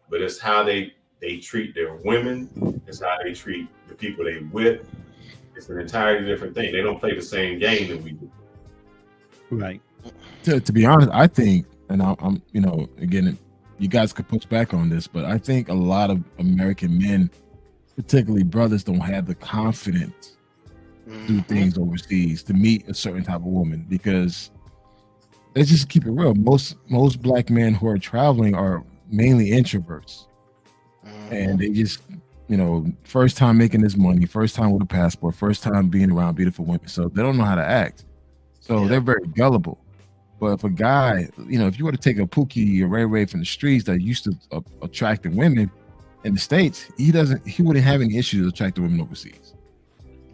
but it's how they treat their women. It's how they treat the people they with. It's an entirely different thing. They don't play the same game that we do. Right. To be honest, I think, and I'm again, you guys could push back on this, but I think a lot of American men, particularly brothers, don't have the confidence to do things overseas to meet a certain type of woman, because let's just keep it real. Most black men who are traveling are mainly introverts, and they just, first time making this money, first time with a passport, first time being around beautiful women, so they don't know how to act. So they're very gullible. But if a guy, if you were to take a Pookie or Ray Ray from the streets that used to attracting women in the States, he wouldn't have any issues attracting women overseas,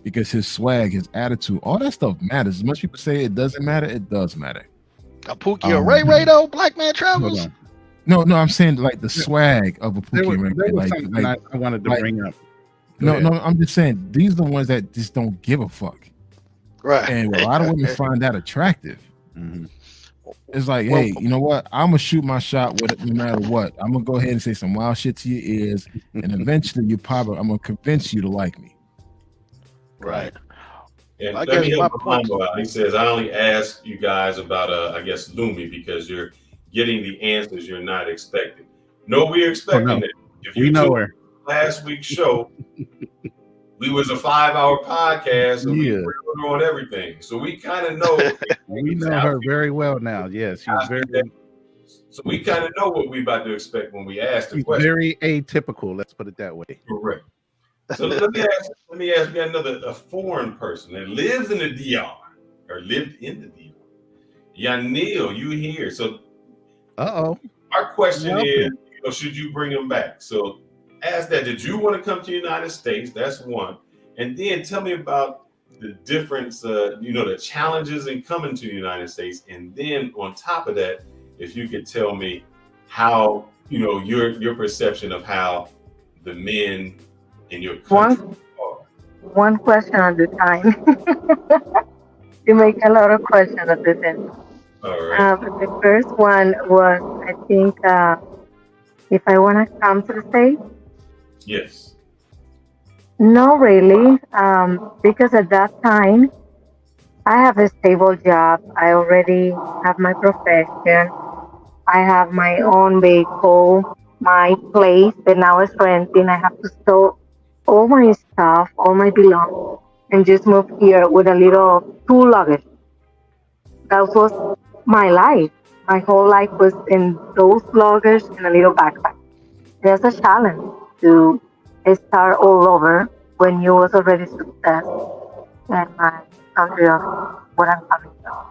because his swag, his attitude, all that stuff matters. As much people say it doesn't matter, it does matter. A Pookie or Ray Ray though, black man travels. No, I'm saying like the swag of a Pookie and Ray Ray. Like I wanted to bring up. No, I'm just saying these are the ones that just don't give a fuck. Right. And a lot of women find that attractive. It's like, hey, you know what? I'm gonna shoot my shot with it no matter what. I'm gonna go ahead and say some wild shit to your ears, and eventually I'm gonna convince you to like me. Right. And let me help my point. He says, I only ask you guys about I guess Lumi, because you're getting the answers you're not expecting. No, we're expecting it. If you know her last week's show, we was a 5-hour podcast, and we were on everything. So we kind of know. We know her very well now. Yes, she's very. So we kind of know what we about to expect when we ask the she's question. Very atypical. Let's put it that way. Correct. So let me ask you a foreign person that lives in the DR or lived in the DR. Yanil, you here? So, our question is, should you bring him back? So, ask that. Did you want to come to the United States? That's one. And then tell me about the difference, the challenges in coming to the United States. And then on top of that, if you could tell me how, your perception of how the men in your country are. One question at a time. You make a lot of questions at the end. All right. The first one was, I think, if I want to come to the States. Yes. No, really, because at that time, I have a stable job. I already have my profession. I have my own vehicle, my place that now is renting. I have to store all my stuff, all my belongings, and just move here with a little 2 luggage. That was my life. My whole life was in those luggage and a little backpack. There's a challenge to start all over when you was already success in my country of what I'm coming from.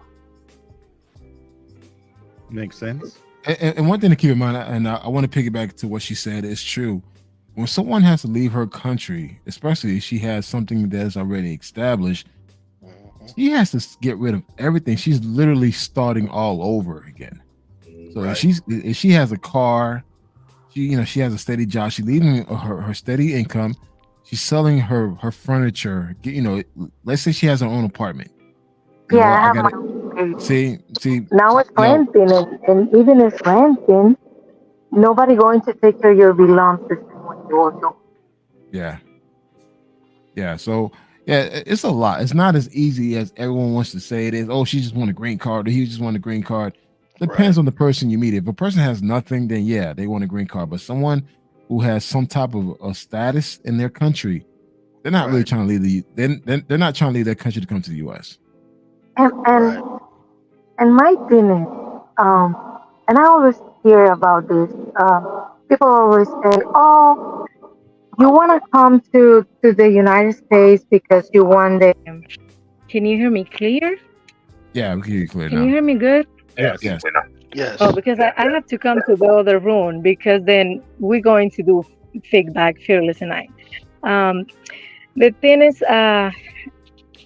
Makes sense. And one thing to keep in mind, and I want to piggyback to what she said, is true. When someone has to leave her country, especially if she has something that's already established, she has to get rid of everything. She's literally starting all over again. So if she has a car, she has a steady job. She's leaving her steady income. She's selling her furniture. Let's say she has her own apartment. See. Now it's renting, and even if renting, nobody going to take care of your belongings when you also. Yeah. So it's a lot. It's not as easy as everyone wants to say it is. Oh, she just want a green card, or he just want a green card. Depends on the person you meet. If a person has nothing, then they want a green card. But someone who has some type of a status in their country, they're not really trying to leave they're not trying to leave their country to come to the U.S. And my thing is, and I always hear about this. People always say, "Oh, you want to come to the United States because you want the." Can you hear me clear? Yeah, we can hear you clear now. Can you hear me good? Yes. Oh, because I have to come to the other room, because then we're going to do Feedback Fearless tonight. The thing is,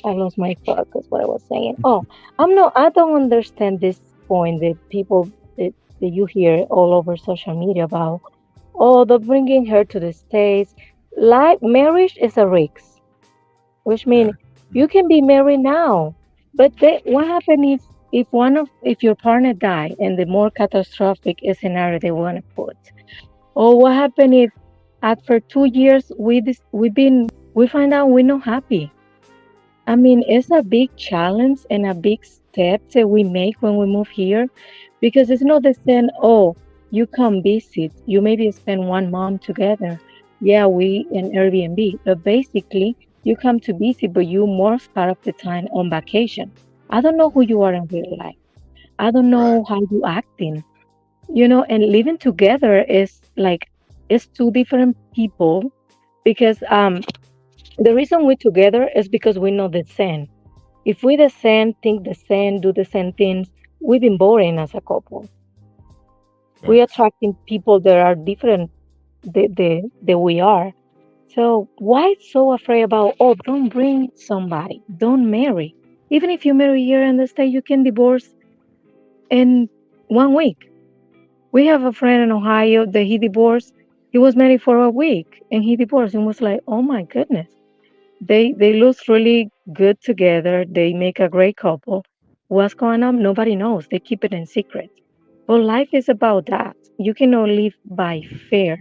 I lost my focus. What I was saying. Oh, I don't understand this point that people that you hear all over social media about. Oh, they're bringing her to the States. Like marriage is a risk, which Yeah. means you can be married now, but what happens if your partner die and the more catastrophic scenario they want to put? Or what happens if after 2 years we find out we're not happy? I mean, it's a big challenge and a big step that we make when we move here because it's not the same, oh, you come visit, you maybe spend 1 month together. Yeah, we in Airbnb, but basically you come to visit, but you most part of the time on vacation. I don't know who you are in real life. I don't Right. know how you acting, and living together is like, it's two different people because the reason we're together is because we know the same. If we the same, think the same, do the same things, we've been boring as a couple. We Facts. attracting people that are different than we are. So why so afraid about, oh, don't bring somebody, don't marry. Even if you marry here in the state, you can divorce in 1 week. We have a friend in Ohio that he divorced. He was married for a week and he divorced and was like, oh my goodness. They look really good together. They make a great couple. What's going on? Nobody knows. They keep it in secret. But life is about that. You cannot live by fear.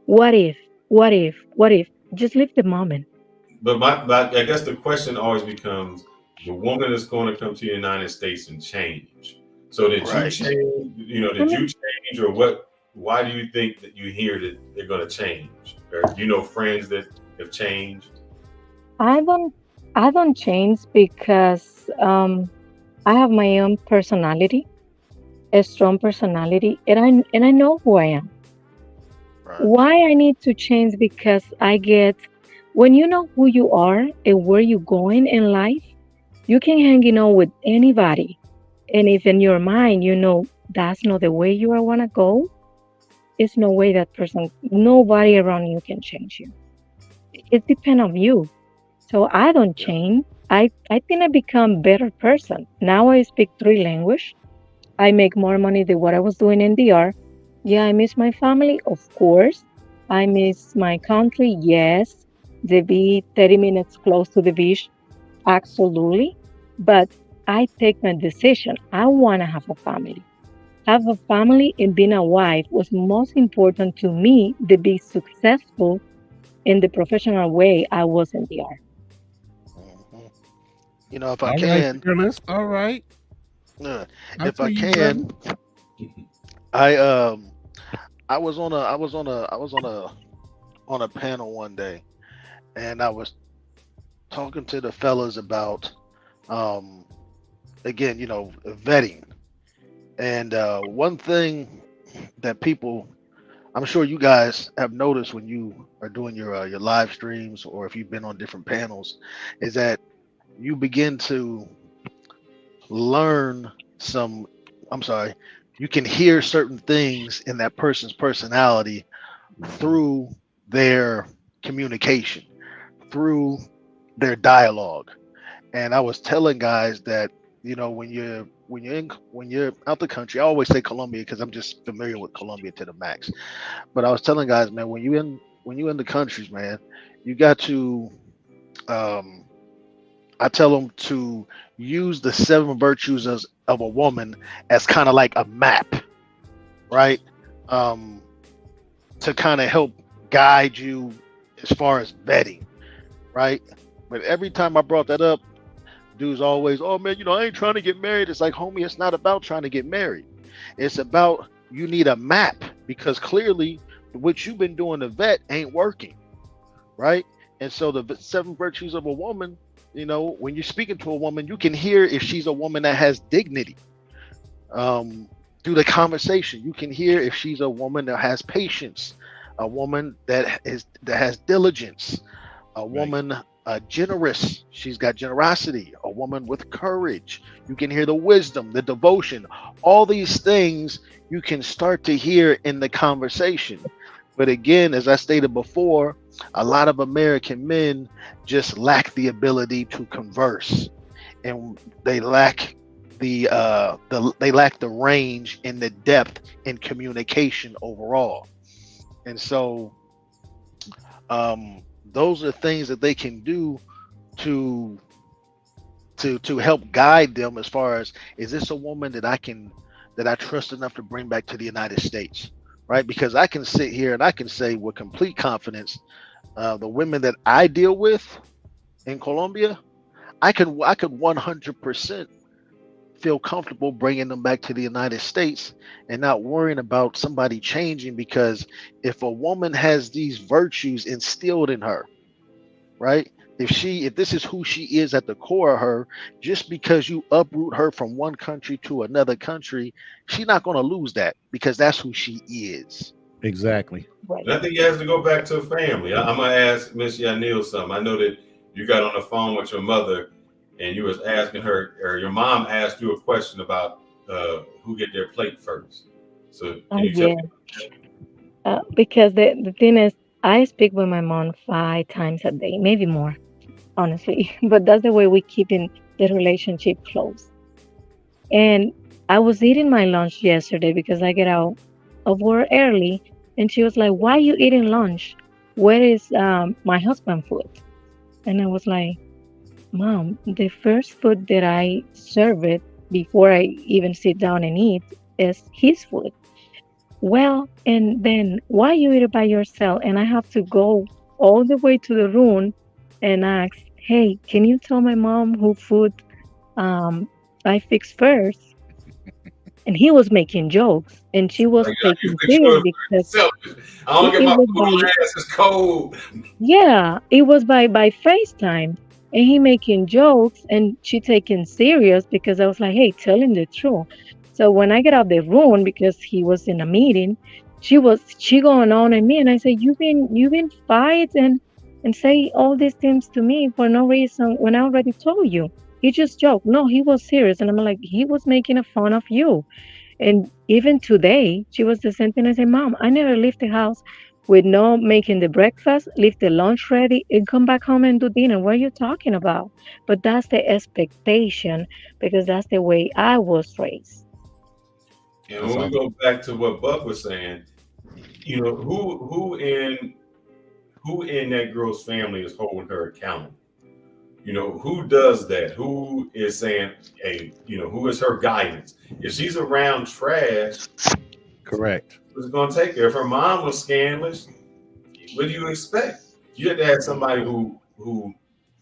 What if? What if? What if? Just live the moment. But I guess the question always becomes the woman is going to come to the United States and change. So did you Right. change? I Did you mean, change, or what? Why do you think that you hear that they're going to change? Or friends that have changed? I don't I don't change because I have my own personality, a strong personality, and I know who I am. Right. Why I need to change? Because when you know who you are and where you're going in life, you can hang out with anybody. And if in your mind you know that's not the way you want to go, it's no way nobody around you can change you. It depends on you. So I don't Yeah. change. I think I become better person. Now I speak 3 language. I make more money than what I was doing in DR. Yeah, I miss my family, of course. I miss my country, yes. The be 30 minutes close to the beach, absolutely. But I take my decision. I want to have a family. Have a family and being a wife was most important to me to be successful in the professional way I was in DR. Mhm. If I All right, can, fearless. All right. uh, I if feel I you, brother. can, I I was on a I was on a I was on a panel one day, and I was talking to the fellas about um again, vetting. And one thing that people, I'm sure you guys have noticed when you are doing your live streams, or if you've been on different panels, is that you begin to learn some. I'm sorry, you can hear certain things in that person's personality through their communication, through their dialogue. And I was telling guys that when you're out the country, I always say Colombia because I'm just familiar with Colombia to the max. But I was telling guys, man, when you in the countries, man, you got to um I tell them to use the 7 virtues of a woman as kind of like a map, right? Um to kind of help guide you as far as vetting, right? But every time I brought that up, dudes always, oh man, I ain't trying to get married. It's like, homie, it's not about trying to get married. It's about you need a map because clearly what you've been doing to vet ain't working, right? And so the 7 virtues of a woman, when you're speaking to a woman, you can hear if she's a woman that has dignity. Through the conversation, you can hear if she's a woman that has patience, a woman that has diligence, a Right. woman generous. She's got generosity. A woman with courage. You can hear the wisdom, the devotion. All these things you can start to hear in the conversation. But again, as I stated before, a lot of American men just lack the ability to converse, and they lack they lack the range and the depth in communication overall. And so those are things that they can do to help guide them as far as, is this a woman that I trust enough to bring back to the United States, right? Because I can sit here and I can say with complete confidence, the women that I deal with in Colombia, I could 100% feel comfortable bringing them back to the United States and not worrying about somebody changing, because if a woman has these virtues instilled in her, right? If this is who she is at the core of her, just because you uproot her from one country to another country, she's not going to lose that, because that's who she is. Exactly. Right. And I think it has to go back to family. I'm gonna ask Miss Yanil something. I know that you got on the phone with your mother, and you was asking her, or your mom asked you a question about who get their plate first. So can Oh you tell yeah. me? Because the thing is, I speak with my mom 5 times a day, maybe more, honestly. But that's the way we keep in the relationship close. And I was eating my lunch yesterday because I get out of work early, and she was like, "Why you eating lunch? Where is my husband food?" And I was like, "Mom, the first food that I serve it before I even sit down and eat is his food." Well, and then why you eat it by yourself? And I have to go all the way to the room and ask, "Hey, can you tell my mom who food um I fix first?" And he was making jokes, and she was Like, you taking fix serious yours because selfish. I don't get it my was food by on ass. It's cold. yeah, it was by FaceTime, and he making jokes, and she taking serious because I was like, "Hey, tell him the truth." So when I get out the room because he was in a meeting, she going on at me, and I said, "You've been fight and say all these things to me for no reason when I already told you." He just joked. No, he was serious, and I'm like, he was making a fun of you. And even today, she was the same thing. I said, "Mom, I never leave the house with no making the breakfast, leave the lunch ready, and come back home and do dinner. What are you talking about?" But that's the expectation because that's the way I was raised. And That's when we awesome. go back to what Buck was saying, you know, who in that girl's family is holding her accountable? You know, who does that? Who is saying, hey, you know, who is her guidance? If she's around trash, Correct. who's going to take her? If her mom was scandalous, what do you expect? You have to have somebody who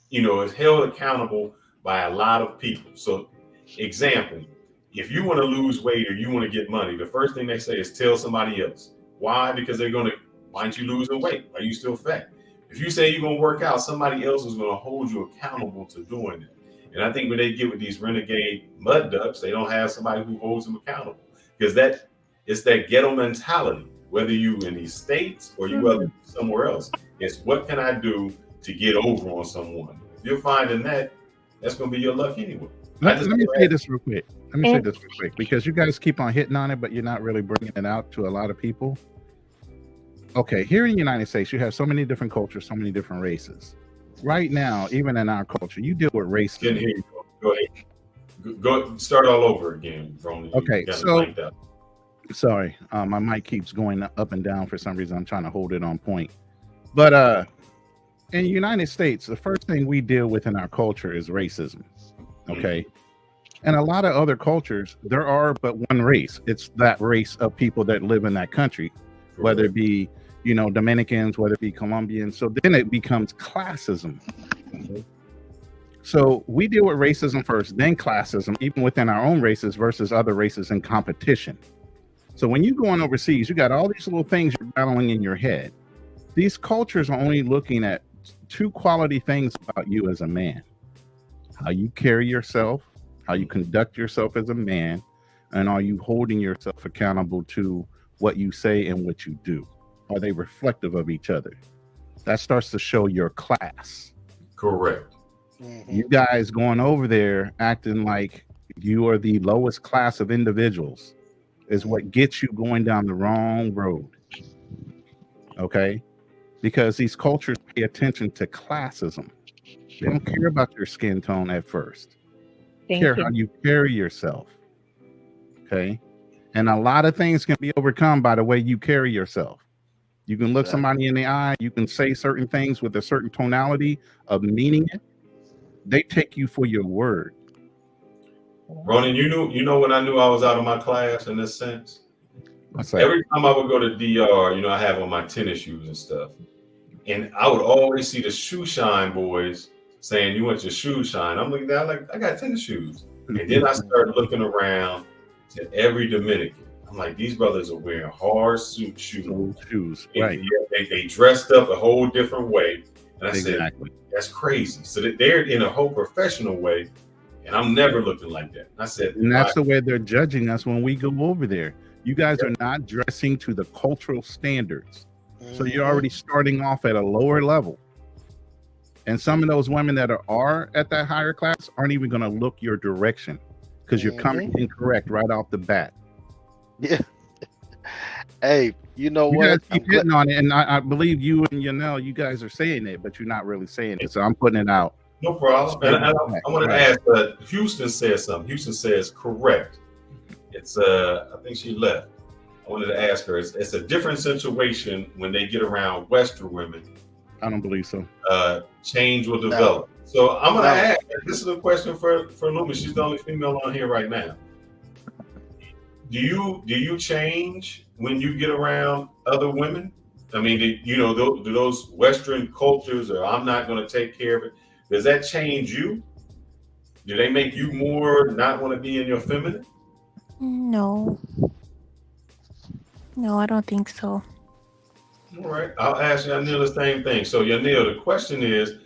you know is held accountable by a lot of people. So, example, if you want to lose weight or you want to get money, the first thing they say is tell somebody else. Why? Because they're going to, why aren't you losing weight? Are you still fat? If you say you're going to work out, somebody else is going to hold you accountable to doing it. And I think when they get with these renegade mud ducks, they don't have somebody who holds them accountable, because that it's that ghetto mentality. Whether you in these states or you other Mm. somewhere else, it's what can I do to get over on someone. If you're finding that, that's going to be your luck anyway. I Let, just let me say this real quick. Let me say And this real quick because you guys keep on hitting on it, but you're not really bringing it out to a lot of people. Okay, here in the United States, you have so many different cultures, so many different races. Right now, even in our culture, you deal with can racism. hear you. Go ahead. Go start all over again, Roman. You Okay, got it so blanked out. sorry, my mic keeps going up and down for some reason. I'm trying to hold it on point. But in the United States, the first thing we deal with in our culture is racism. Okay. And a lot of other cultures, there are but one race. It's that race of people that live in that country, whether it be, you know, Dominicans, whether it be Colombians. So then it becomes classism. So we deal with racism first, then classism, even within our own races versus other races in competition. So when you're going overseas, you got all these little things you're battling in your head. These cultures are only looking at two quality things about you as a man: how you carry yourself, how you conduct yourself as a man, and are you holding yourself accountable to what you say and what you do? Are they reflective of each other? That starts to show your class. Correct. You guys going over there acting like you are the lowest class of individuals is what gets you going down the wrong road. Okay? because these cultures pay attention to classism. They don't care about your skin tone at first. Thank Care you. how you carry yourself. Okay. And a lot of things can be overcome by the way you carry yourself. You can look Exactly. somebody in the eye, you can say certain things with a certain tonality of meaning it. They take you for your word. Ronan, you know when I knew I was out of my class in this sense? What's that? Every time I would go to DR, I have on my tennis shoes and stuff. And I would always see the shoe shine boys saying, "You want your shoes shine?" I'm looking down like, I got tennis shoes. And then I started looking around to every Dominican. I'm like, these brothers are wearing hard suit shoes. Old shoes, And right? they dressed up a whole different way. And I said, Exactly. that's crazy. So that they're in a whole professional way. And I'm never looking like that. And I said, And that's the way they're judging us when we go over there. You guys are not dressing to the cultural standards. So you're already starting off at a lower level. And some of those women that are at that higher class aren't even going to look your direction because you're coming incorrect right off the bat. Yeah. Hey, you know You what? guys keep hitting on it, and I believe you and Yanel, you guys are saying it, but you're not really saying it. So I'm putting it out. no problem. And I want to ask, Houston says something. Houston says correct. It's I think she left. I wanted to ask her. It's a different situation when they get around Western women. I don't believe so. Change will develop. So I'm gonna ask. This is a question for Lumi. She's the only female on here right now. Do you change when you get around other women? I mean, do those Western cultures, or I'm not going to take care of it, does that change you? Do they make you more not want to be in your feminine? No. No, I don't think so. All right. I'll ask Yanil the same thing. So Yanil, the question is,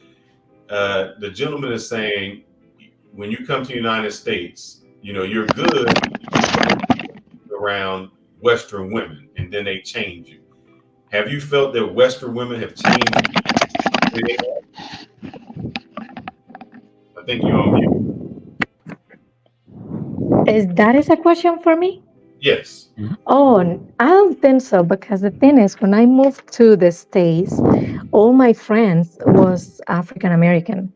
the gentleman is saying, when you come to the United States, you're good around Western women, and then they change you. Have you felt that Western women have changed you? I think you're on mute. Is a question for me? Yes. Oh, I don't think so, because the thing is, when I moved to the States, all my friends was African American,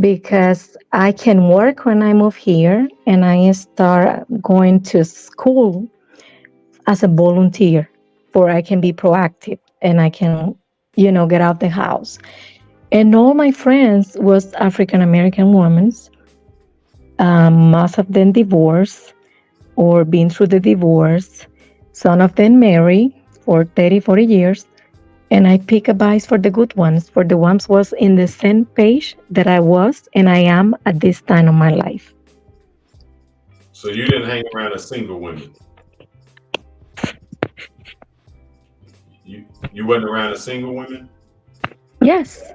because I can work when I move here, and I start going to school as a volunteer, for I can be proactive and I can, get out the house. And all my friends was African American women, most of them divorced or been through the divorce. Some of them married for 30, 40 years. And I pick advice for the good ones, for the ones was in the same page that I was and I am at this time of my life. So you didn't hang around a single woman? You wasn't around a single woman? Yes.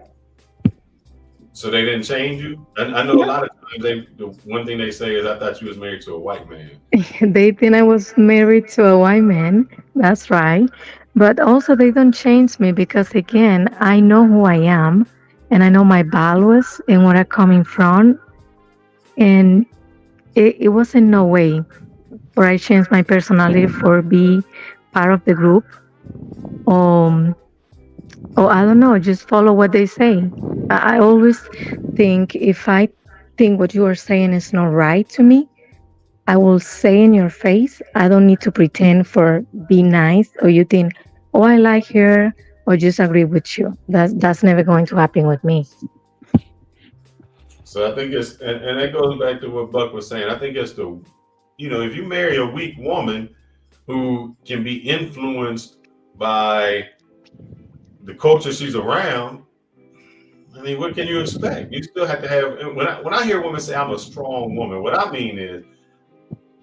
So they didn't change you? I know a lot of times the one thing they say is, I thought you was married to a white man. They think I was married to a white man. That's right. But also they don't change me, because again, I know who I am and I know my values and where I'm coming from. And it was in no way where I changed my personality for be part of the group. Or I don't know, just follow what they say. I always think, if I think what you are saying is not right to me, I will say in your face. I don't need to pretend for be nice, or you think, oh, I like her, or just agree with you. That's never going to happen with me. So I think it's, and that goes back to what Buck was saying. I think it's if you marry a weak woman who can be influenced by the culture she's around, I mean, what can you expect? You still have to have. When I hear women say I'm a strong woman, what I mean is,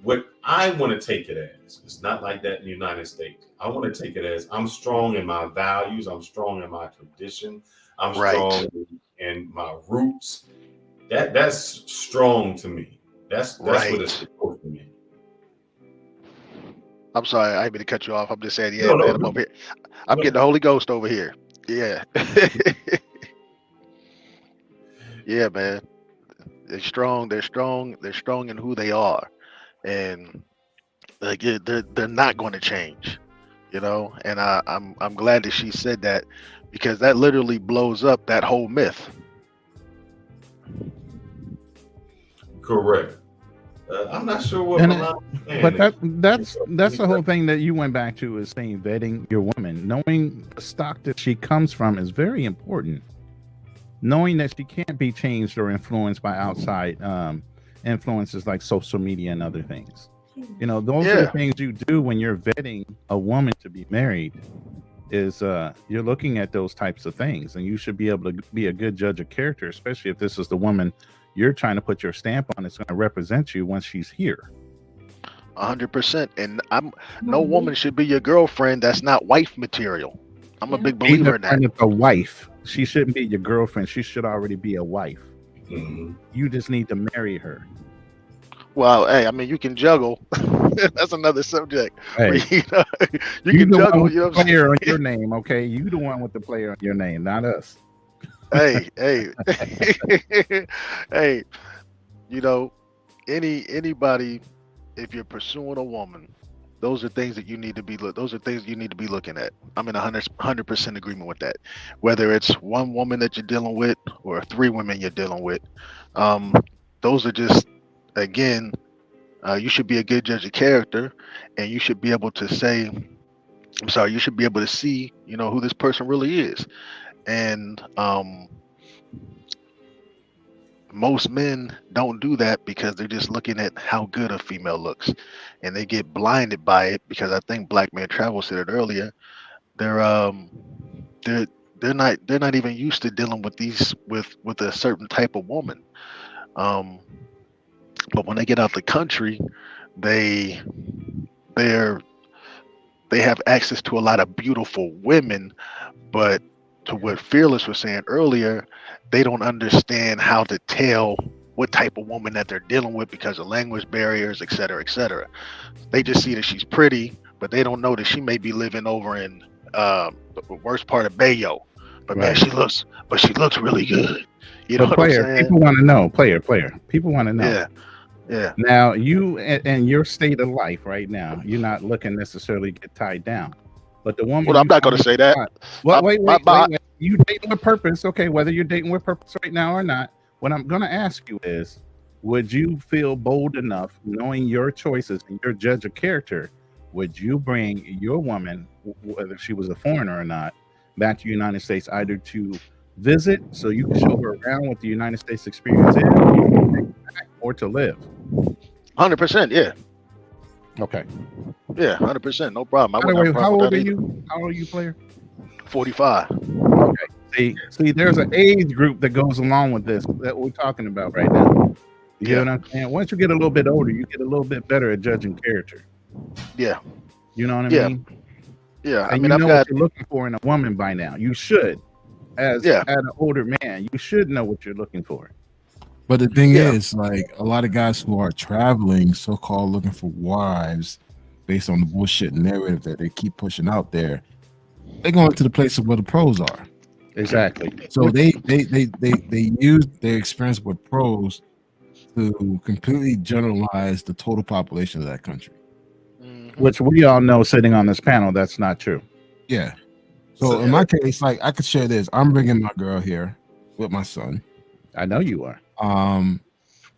what I want to take it as, it's not like that in the United States. I want to take it as, I'm strong in my values, I'm strong in my tradition, I'm strong in my roots. That's strong to me. That's what it's supposed to mean. I'm sorry, I didn't mean to cut you off. I'm just saying, No, man, I'm over here. I'm getting the Holy Ghost over here. Yeah. Yeah, man. They're strong. They're strong. They're strong in who they are, and they're not going to change. And I'm glad that she said that, because that literally blows up that whole myth. Correct. I'm not sure what And Milan is saying. But that's the whole thing that you went back to, is saying vetting your woman. Knowing the stock that she comes from is very important. Knowing that she can't be changed or influenced by outside influences like social media and other things. You know, those are the things you do when you're vetting a woman to be married. Is you're looking at those types of things, and you should be able to be a good judge of character, especially if this is the woman you're trying to put your stamp on. It's going to represent you once she's here. 100%. And no woman should be your girlfriend that's not wife material. I'm a big believer in that. A wife. She shouldn't be your girlfriend. She should already be a wife. Mhm. You just need to marry her. Well, hey, I mean, you can juggle. That's another subject. Hey, You can juggle. With You know the what I'm saying? player on your name, okay? You the one with the player on your name, not us. Hey, hey, you know, anybody, if you're pursuing a woman, those are things that you need to be. Those are things you need to be looking at. I'm in 100% agreement with that. Whether it's one woman that you're dealing with or 3 women you're dealing with, those are just, again, you should be a good judge of character, and you should be able to say, I'm sorry, you should be able to see, you know, who this person really is. And most men don't do that because they're just looking at how good a female looks, and they get blinded by it because I think Black Man Travel said it earlier. They're not even used to dealing with with a certain type of woman. But when they get out the country, they have access to a lot of beautiful women, but to what Fearless was saying earlier, they don't understand how to tell what type of woman that they're dealing with because of language barriers, et cetera, et cetera. They just see that she's pretty, but they don't know that she may be living over in the worst part of Bayo. But man, she looks really good. You know what I'm saying? People want to know. Player. People want to know. Yeah. Yeah. Now, you and your state of life right now, you're not looking necessarily to get tied down. But the woman. Well, I'm not going to say that. Well, wait. You dating with purpose, okay? Whether you're dating with purpose right now or not, what I'm going to ask you is, would you feel bold enough, knowing your choices and your judge of character, would you bring your woman, whether she was a foreigner or not, back to the United States, either to visit so you can show her around what the United States experience is, or to live? 100%, yeah. Okay. Yeah, 100%, no problem. By the way, how old are you? How old are you, player? 45. Okay. See, there's an age group that goes along with this that we're talking about right now. You know what I'm saying? Once you get a little bit older, you get a little bit better at judging character. Yeah. You know what I mean? Yeah. And you know what you're looking for in a woman by now. You should, as an older man, you should know what you're looking for. But the thing is, like, a lot of guys who are traveling, so-called looking for wives, based on the bullshit narrative that they keep pushing out there, they're going to the places where the pros are. Exactly. So they use their experience with pros to completely generalize the total population of that country. Which we all know, sitting on this panel, that's not true. Yeah. So in my case, like, I could share this. I'm bringing my girl here with my son. I know you are.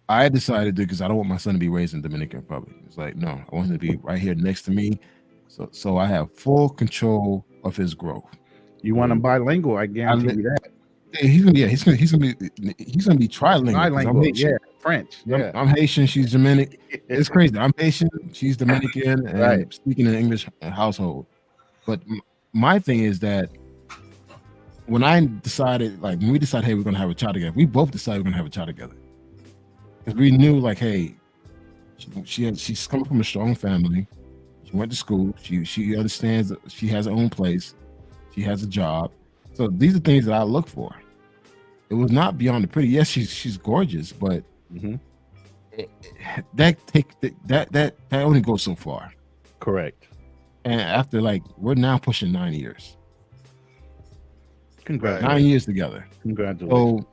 I decided to, because I don't want my son to be raised in Dominican Republic. It's like, no, I want him to be right here next to me. So I have full control of his growth. You want him bilingual? I guarantee you that. He's gonna be trilingual. Bilingual, French. I'm Haitian. She's Dominican. It's crazy. I'm Haitian. She's Dominican, and speaking in English household. But my thing is that when we decided, hey, we're gonna have a child together, we both decided we're gonna have a child together because we knew, like, hey, she's coming from a strong family. She went to school. She understands that she has her own place. She has a job. So these are things that I look for. It was not beyond the pretty. Yes, she's gorgeous, but that only goes so far. Correct. And after, like, we're now pushing 9 years. Congratulations. 9 years together. Congratulations. So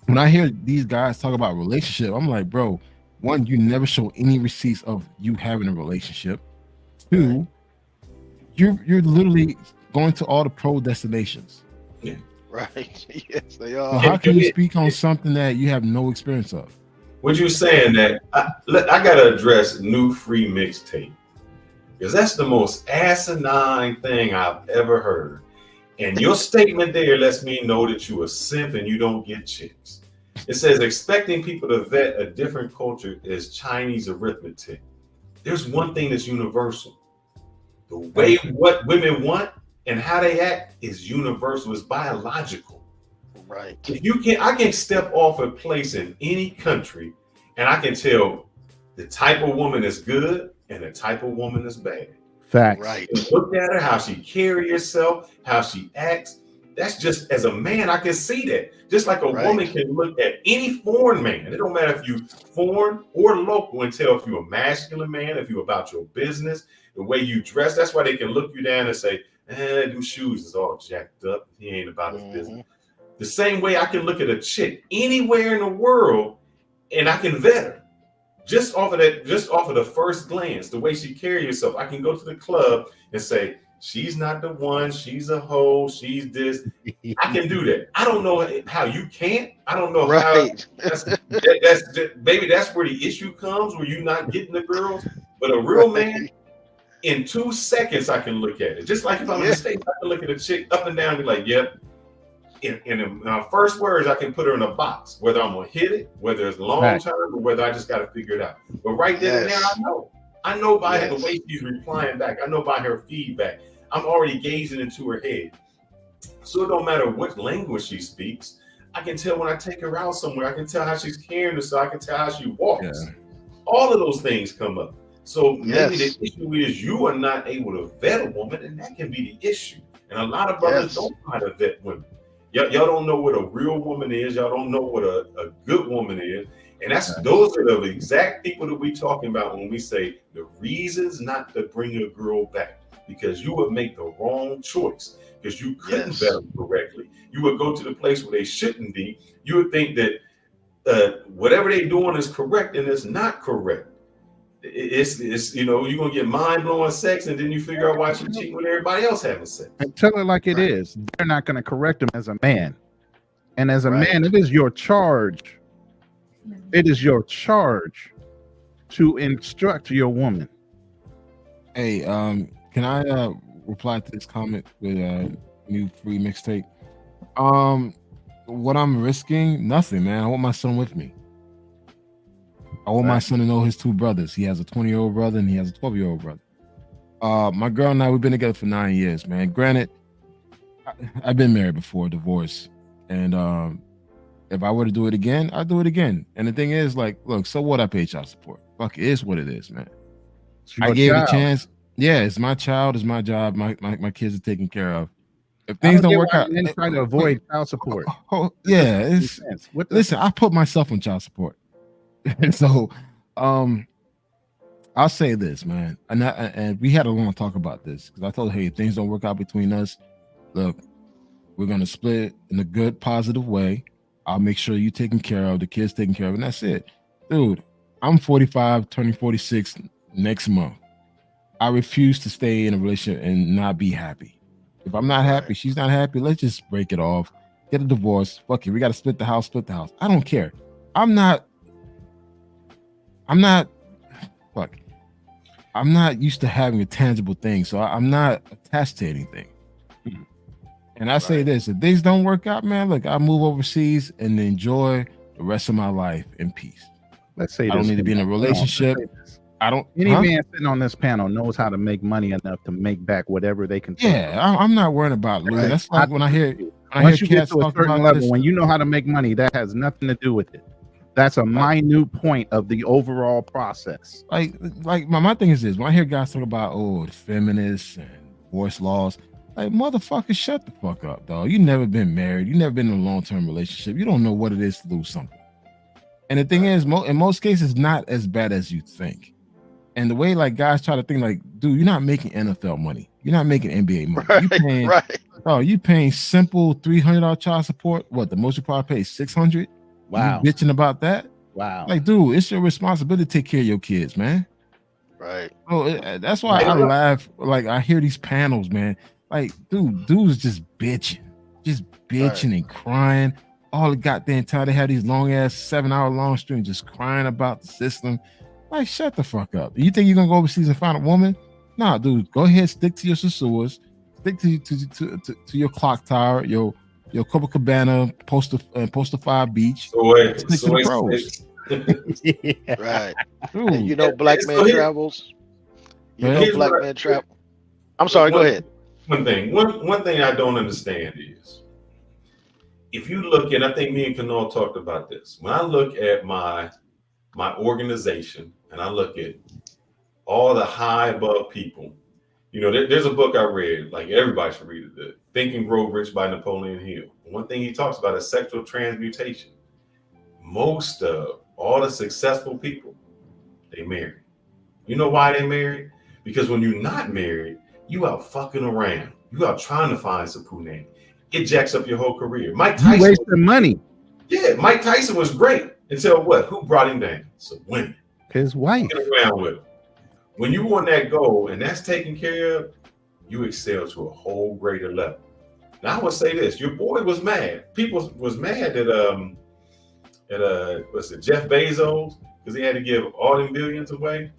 when I hear these guys talk about relationship, I'm like, bro, one, you never show any receipts of you having a relationship. Two, you're literally going to all the pro destinations. Right. Yes, they So are. how can you speak on something that you have no experience of? What you saying that I gotta address new free mixtape, because that's the most asinine thing I've ever heard. And your statement there lets me know that you a simp and you don't get chicks. It says expecting people to vet a different culture is Chinese arithmetic. There's one thing that's universal. The way what women want and how they act is universal, it's biological. Right. If you can, I can step off a place in any country and I can tell the type of woman is good and the type of woman is bad. Facts. Right. Look at her, how she carry herself, how she acts. That's just, as a man, I can see that. Just like a woman can look at any foreign man. It don't matter if you foreign or local, and tell if you're a masculine man, if you're about your business, the way you dress. That's why they can look you down and say, them shoes is all jacked up. He ain't about his business. The same way I can look at a chick anywhere in the world and I can vet her. Just off of the first glance, the way she carries herself, I can go to the club and say, she's not the one, she's a hoe, she's this. I can do that. I don't know how you can't. I don't know how. Maybe that's where the issue comes, where you're not getting the girls. But a real man, in 2 seconds, I can look at it. Just like if I'm in the States, I can look at a chick up and down and be like, yep. In my first words, I can put her in a box, whether I'm gonna hit it, whether it's long term, or whether I just gotta figure it out. But right then and there, I know by the way she's replying back, I know by her feedback, I'm already gazing into her head. So it don't matter what language she speaks, I can tell when I take her out somewhere, I can tell how she's carrying herself, I can tell how she walks. Yeah. All of those things come up. So maybe the issue is you are not able to vet a woman, and that can be the issue. And a lot of brothers don't know how to vet women. Y'all don't know what a real woman is. Y'all don't know what a good woman is. And those are the exact people that we're talking about when we say the reasons not to bring a girl back, because you would make the wrong choice because you couldn't vet them correctly. You would go to the place where they shouldn't be. You would think that whatever they're doing is correct, and it's not correct. It's you're gonna get mind-blowing sex, and then you figure out why she's cheating with everybody else having sex. And tell it like it is. They're not going to correct him as a man. And as a man, it is your charge. It is your charge to instruct your woman. Hey, can I reply to this comment with a new free mixtape? What I'm risking? Nothing, man. I want my son with me. I want my son to know his two brothers. He has a 20-year-old brother and he has a 12-year-old brother. My girl and I, we've been together for 9 years, man. Granted, I've been married before, divorced. And if I were to do it again, I'd do it again. And the thing is, like, look, so what? I pay child support. Fuck, it is what it is, man. I gave it a chance. Yeah, it's my child, it's my job. My kids are taken care of. If things don't work out, then try to avoid child support. Yeah, listen, I put myself on child support. And so I'll say this, man, and we had a long talk about this because I told her, hey, if things don't work out between us, look, we're gonna split in a good, positive way. I'll make sure you taken care of, the kids taken care of, and that's it. Dude, I'm 45, turning 46 next month. I refuse to stay in a relationship and not be happy. If I'm not happy, she's not happy, let's just break it off, get a divorce. Fuck it, we gotta split the house. I don't care. I'm not used to having a tangible thing, so I'm not attached to anything. And I say this, if things don't work out, man, look, I move overseas and enjoy the rest of my life in peace. Let's say I don't need to be in a relationship. Any man sitting on this panel knows how to make money enough to make back whatever they can. I'm not worried about losing. That's like when I hear once you get cats to a talk certain about level, this, when you know how to make money, that has nothing to do with it. That's a minute point of the overall process. Like my thing is this: when I hear guys talk about the feminists and divorce laws, like, motherfucker, shut the fuck up, dog. You never been married, you never been in a long-term relationship. You don't know what it is to lose something. And the thing is, in most cases, not as bad as you think. And the way like guys try to think, like, dude, you're not making NFL money, you're not making NBA money. You paying simple $300 child support. What, the most you probably pay is $600? Wow. You bitching about that? Wow. Like, dude, it's your responsibility to take care of your kids, man. Right. Oh, that's why I laugh. Like, I hear these panels, man. Like, dude's just bitching and crying all the goddamn time. They have these long ass 7-hour long streams just crying about the system. Like, shut the fuck up. You think you're gonna go overseas and find a woman? Nah, dude, go ahead, stick to your Sasuas, stick to your clock tower, your Copacabana Poster 5 beach. Stick to the pros. Yeah. Right. And Dude, you know, black man travels. You know, black man travel. I'm sorry. Go ahead. One thing I don't understand is, if you look at, I think me and Kanal talked about this. When I look at my organization and I look at all the high above people, you know, there's a book I read, like everybody should read it, Think and Grow Rich by Napoleon Hill. One thing he talks about is sexual transmutation. Most of all the successful people, they marry. You know why they marry? Because when you're not married, you out fucking around. You out trying to find some punani. It jacks up your whole career. Mike Tyson, you wasting money. Yeah, Mike Tyson was great until what? Who brought him down? Some women. His wife. Get around with him. When you want that goal and that's taken care of, you excel to a whole greater level. Now I would say this: your boy was mad. People was mad at what's it, Jeff Bezos, because he had to give all them billions away.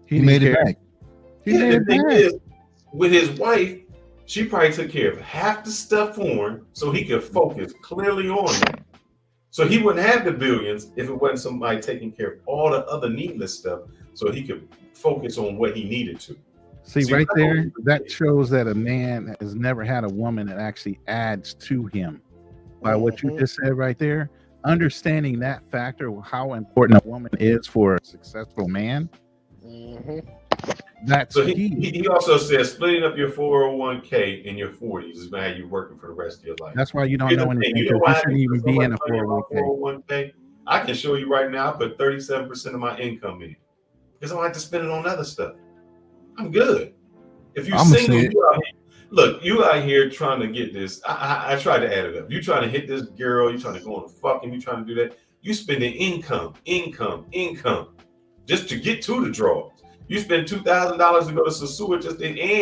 He made it back. The thing is, with his wife, she probably took care of half the stuff for him so he could focus clearly on that. So he wouldn't have the billions if it wasn't somebody taking care of all the other needless stuff so he could focus on what he needed to. See, right there, that shows that a man has never had a woman that actually adds to him. By what you just said right there, understanding that factor, how important a woman is for a successful man. That's so he also says splitting up your 401k in your 40s is how you're working for the rest of your life. That's why you don't know anything. You shouldn't even be in a 401k. I can show you right now, I put 37% of my income in because I don't have to spend it on other stuff. I'm good. If you're single, you out here trying to get this. I tried to add it up. You trying to hit this girl, you trying to go on a fucking, you trying to do that. You spending income just to get to the draws. You spend $2,000 to go to Sasua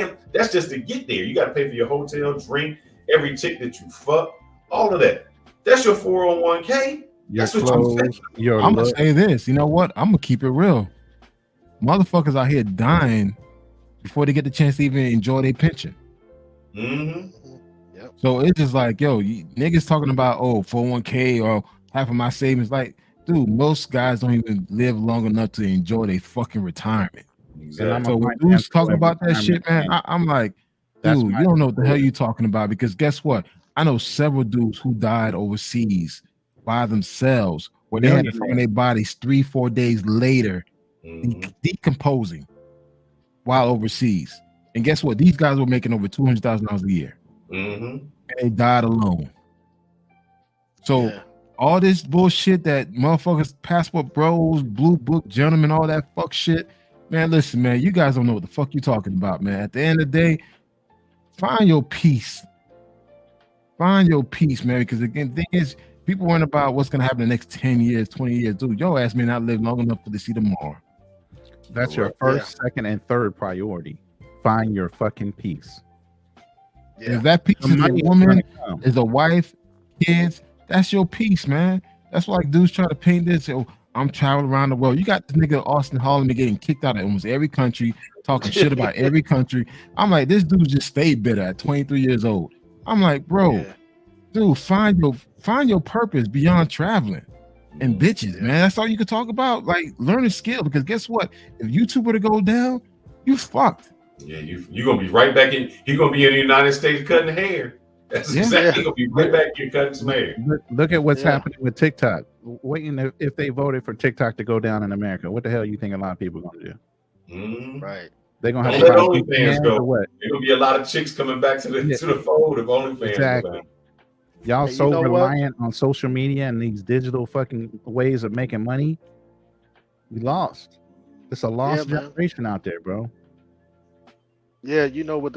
and that's just to get there. You got to pay for your hotel, drink, every chick that you fuck, all of that. That's your 401k. That's what I'm gonna say this. You know what? I'm gonna keep it real. Motherfuckers out here dying before they get the chance to even enjoy their pension. Yep. So it's just like, yo, niggas talking about 401k or half of my savings. Like, dude, most guys don't even live long enough to enjoy their fucking retirement. Exactly. So when dudes talking about that shit, man, I'm like, dude, you don't know what the hell you talking about. Because guess what? I know several dudes who died overseas by themselves, where they had to find their bodies 3-4 days later, decomposing while overseas. And guess what? These guys were making over $200,000 a year, and they died alone. So all this bullshit that motherfuckers, passport bros, blue book gentlemen, all that fuck shit, man. Listen, man, you guys don't know what the fuck you talking about, man. At the end of the day, find your peace. Find your peace, man. Because again, the thing is, people worrying about what's gonna happen in the next 10 years, 20 years. Dude, your ass may not live long enough to see tomorrow. That's your first, second, and third priority. Find your fucking peace. If that peace is a woman, is a wife, kids, that's your peace, man. That's why like dudes try to paint this. I'm traveling around the world. You got the nigga Austin Holland getting kicked out of almost every country, talking shit about every country. I'm like, this dude just stayed bitter at 23 years old. I'm like, bro, dude, find your purpose beyond traveling and bitches, man. That's all you could talk about. Like, learn a skill, because guess what? If YouTube were to go down, you fucked. Yeah, you're gonna be right back in. You're gonna be in the United States cutting hair. That's exactly gonna be right back here cutting some hair. Look at what's happening with TikTok. Waiting if they voted for TikTok to go down in America, what the hell you think a lot of people are gonna do? Right. They're gonna have to let OnlyFans go. What? There's gonna be a lot of chicks coming back to the fold of OnlyFans. Exactly. Y'all so reliant on social media and these digital fucking ways of making money. We lost. It's a lost generation out there, bro. Yeah, you know, with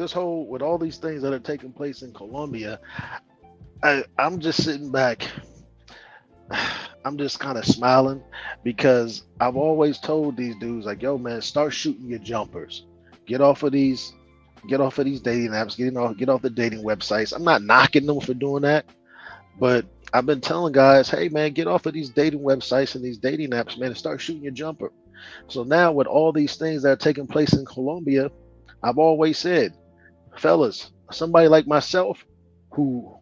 all these things that are taking place in Colombia, I'm just sitting back. I'm just kind of smiling because I've always told these dudes, like, yo, man, start shooting your jumpers. Get off of these get off of these dating apps, get off the dating websites. I'm not knocking them for doing that, but I've been telling guys, hey man, get off of these dating websites and these dating apps, man, and start shooting your jumper. So now with all these things that are taking place in Colombia, I've always said, fellas, somebody like myself who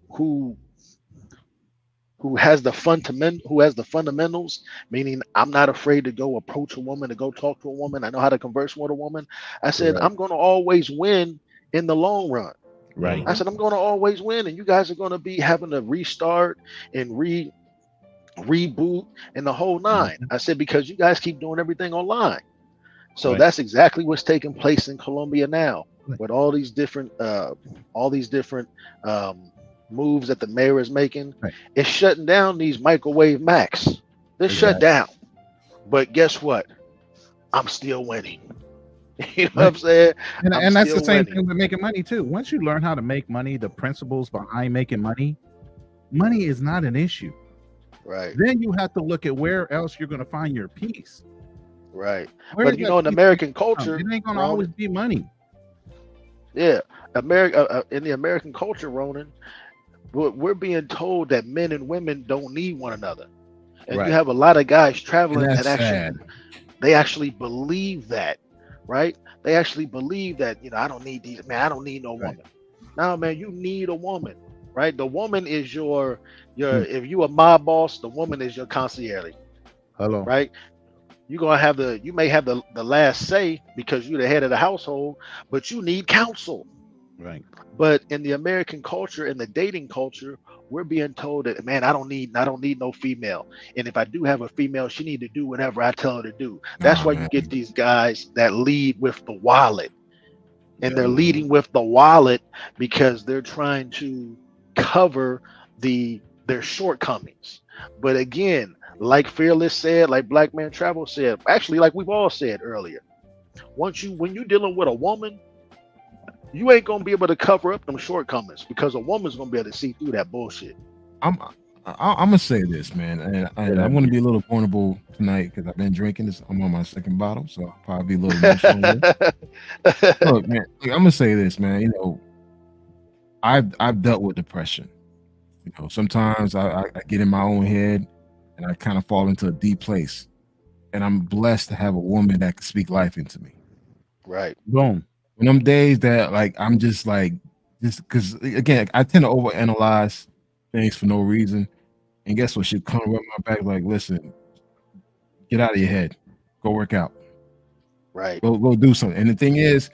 who has the fundamentals, meaning I'm not afraid to go approach a woman, to go talk to a woman. I know how to converse with a woman. I said, Right. I'm going to always win in the long run. Right. I said, I'm going to always win, and you guys are going to be having to restart and reboot and the whole nine. I said, because you guys keep doing everything online. So Right. that's exactly what's taking place in Colombia now, Right. with all these different moves that the mayor is making. Right. It's shutting down these microwave Macs. They're shut down. But guess what? I'm still winning. You know what I'm saying? And that's the still same winning. thing with making money too. Once you learn how to make money, the principles behind making money is not an issue. Right. Then you have to look at where else you're going to find your peace. Right. Where But is you that know, in peace American come from? culture, It ain't going to Ronan, always be money. yeah, in the American culture, Ronan, we're being told that men and women don't need one another. And Right. you have a lot of guys And traveling that's that sad. they actually believe that, right? They actually believe that, you know, I don't need these, man, I don't need no Right. woman. No, man, you need a woman, right? The woman is your Hmm. if you a mob boss, the woman is your concierge, Hello. right? You may have the last say because you're the head of the household, but you need counsel. Right. But in the American culture, in the dating culture, we're being told that, man, I don't need no female. And if I do have a female, she need to do whatever I tell her to do. That's Nah, why man. you get these guys that lead with the wallet. And Yeah. they're leading with the wallet because they're trying to cover their shortcomings. But again, like Fearless said, like Black Man Travel said, actually like we've all said earlier, when you're dealing with a woman, you ain't gonna be able to cover up them shortcomings because a woman's gonna be able to see through that bullshit. I'm gonna say this, man, and I'm gonna be a little vulnerable tonight because I've been drinking this. I'm on my second bottle, so I'll probably be a little emotional here. Look, man, I'm gonna say this, man. You know, I've dealt with depression. You know, sometimes I get in my own head and I kind of fall into a deep place. And I'm blessed to have a woman that can speak life into me. Right. Boom. When them days that I'm just because again, I tend to overanalyze things for no reason. And guess what? She'd come rub my back like, listen, get out of your head. Go work out. Right. Go do something. And the thing is,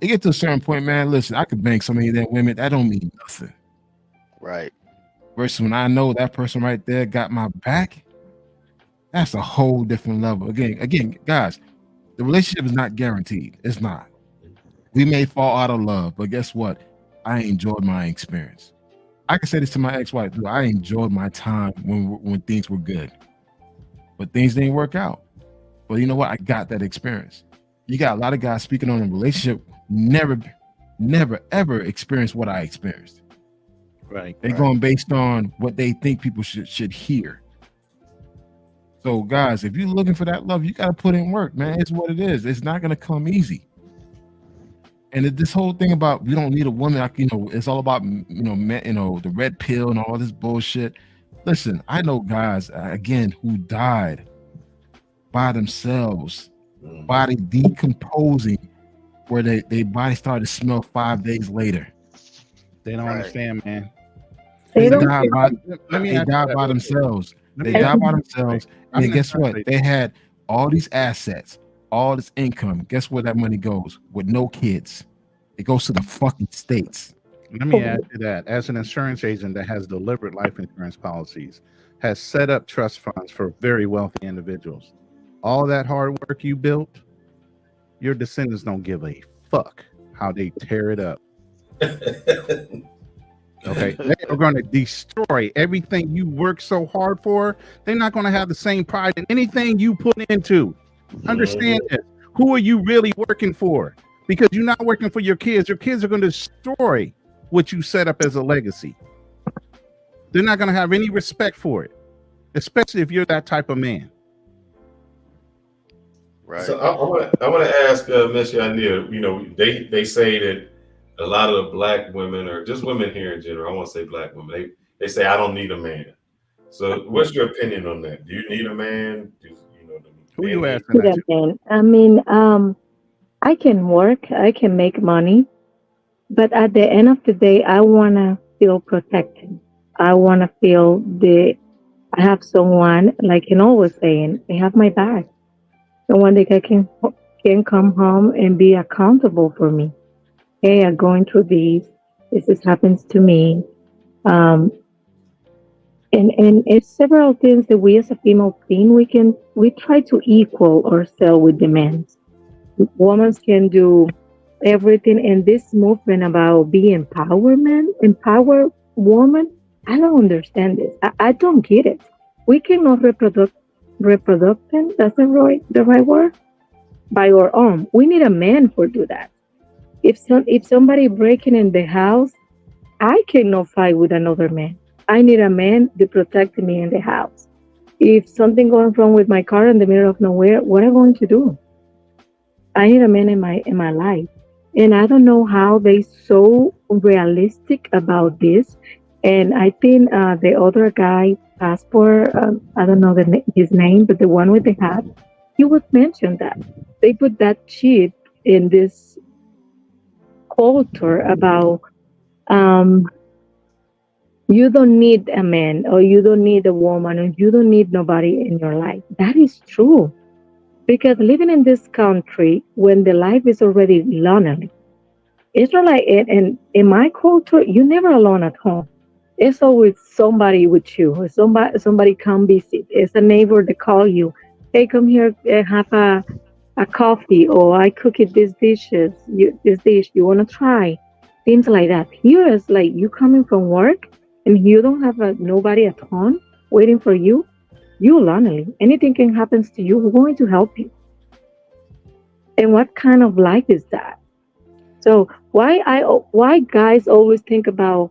it get to a certain point, man, listen, I could bang so many of them women, that don't mean nothing. Right. Versus when I know that person right there got my back, that's a whole different level. Again, guys, the relationship is not guaranteed. It's not. We may fall out of love, but guess what? I enjoyed my experience. I can say this to my ex-wife, dude, I enjoyed my time when things were good. But things didn't work out. But you know what? I got that experience. You got a lot of guys speaking on a relationship, never, ever experienced what I experienced. Right. They're Right. going based on what they think people should hear. So, guys, if you're looking for that love, you got to put in work, man. It's what it is. It's not going to come easy. And this whole thing about you don't need a woman, like, you know, it's all about, the red pill and all this bullshit. Listen, I know guys, again, who died by themselves, body decomposing, where their body started to smell 5 days later. They don't Right. understand, man. They don't died by, Let me they ask you died that by real quick. themselves. Let They me died ask by you themselves. I'm And gonna guess what? translate. They had all these assets, all this income. Guess where that money goes? With no kids. It goes to the fucking states. Let me ask you that. As an insurance agent that has delivered life insurance policies, has set up trust funds for very wealthy individuals, all that hard work you built, your descendants don't give a fuck how they tear it up. Okay, they are going to destroy everything you work so hard for. They're not going to have the same pride in anything you put into. Understand this. Who are you really working for? Because you're not working for your kids. Your kids are going to destroy what you set up as a legacy. They're not going to have any respect for it, especially if you're that type of man. Right. So I want to ask Miss Yanir, you know, they say that a lot of the black women, or just women here in general, I won't say black women, they say I don't need a man. So what's your opinion on that? Do you need a man? Do Who men you need? asking Good that to? man. I mean, I can work, I can make money, but at the end of the day, I wanna feel protected. I wanna feel the I have someone, like you know was saying, they have my back. Someone that I can come home and be accountable for me. Hey, I'm going through this. This happens to me. Um, and it's several things that we as a female team we try to equal ourselves with the men. Women can do everything, and this movement about being empowerment, empower woman. I don't understand this. I don't get it. We cannot reproduction. That's the right word by our own. We need a man for do that. If somebody breaking in the house, I cannot fight with another man. I need a man to protect me in the house. If something going wrong with my car in the middle of nowhere, what am I going to do? I need a man in my life. And I don't know how they so realistic about this. And I think the other guy, passport, I don't know his name, but the one with the hat, he would mention that they put that chip in this culture about um, you don't need a man or you don't need a woman or you don't need nobody in your life. That is true. Because living in this country when the life is already lonely, it's not like in my culture, you're never alone at home. It's always somebody with you. Or somebody come visit. It's a neighbor that call you. Hey, come here, have a coffee, or I cook it this dish. You wanna try? Things like that. Here is like you coming from work and you don't have nobody at home waiting for you. You lonely. Anything can happen to you. We're going to help you. And what kind of life is that? So why guys always think about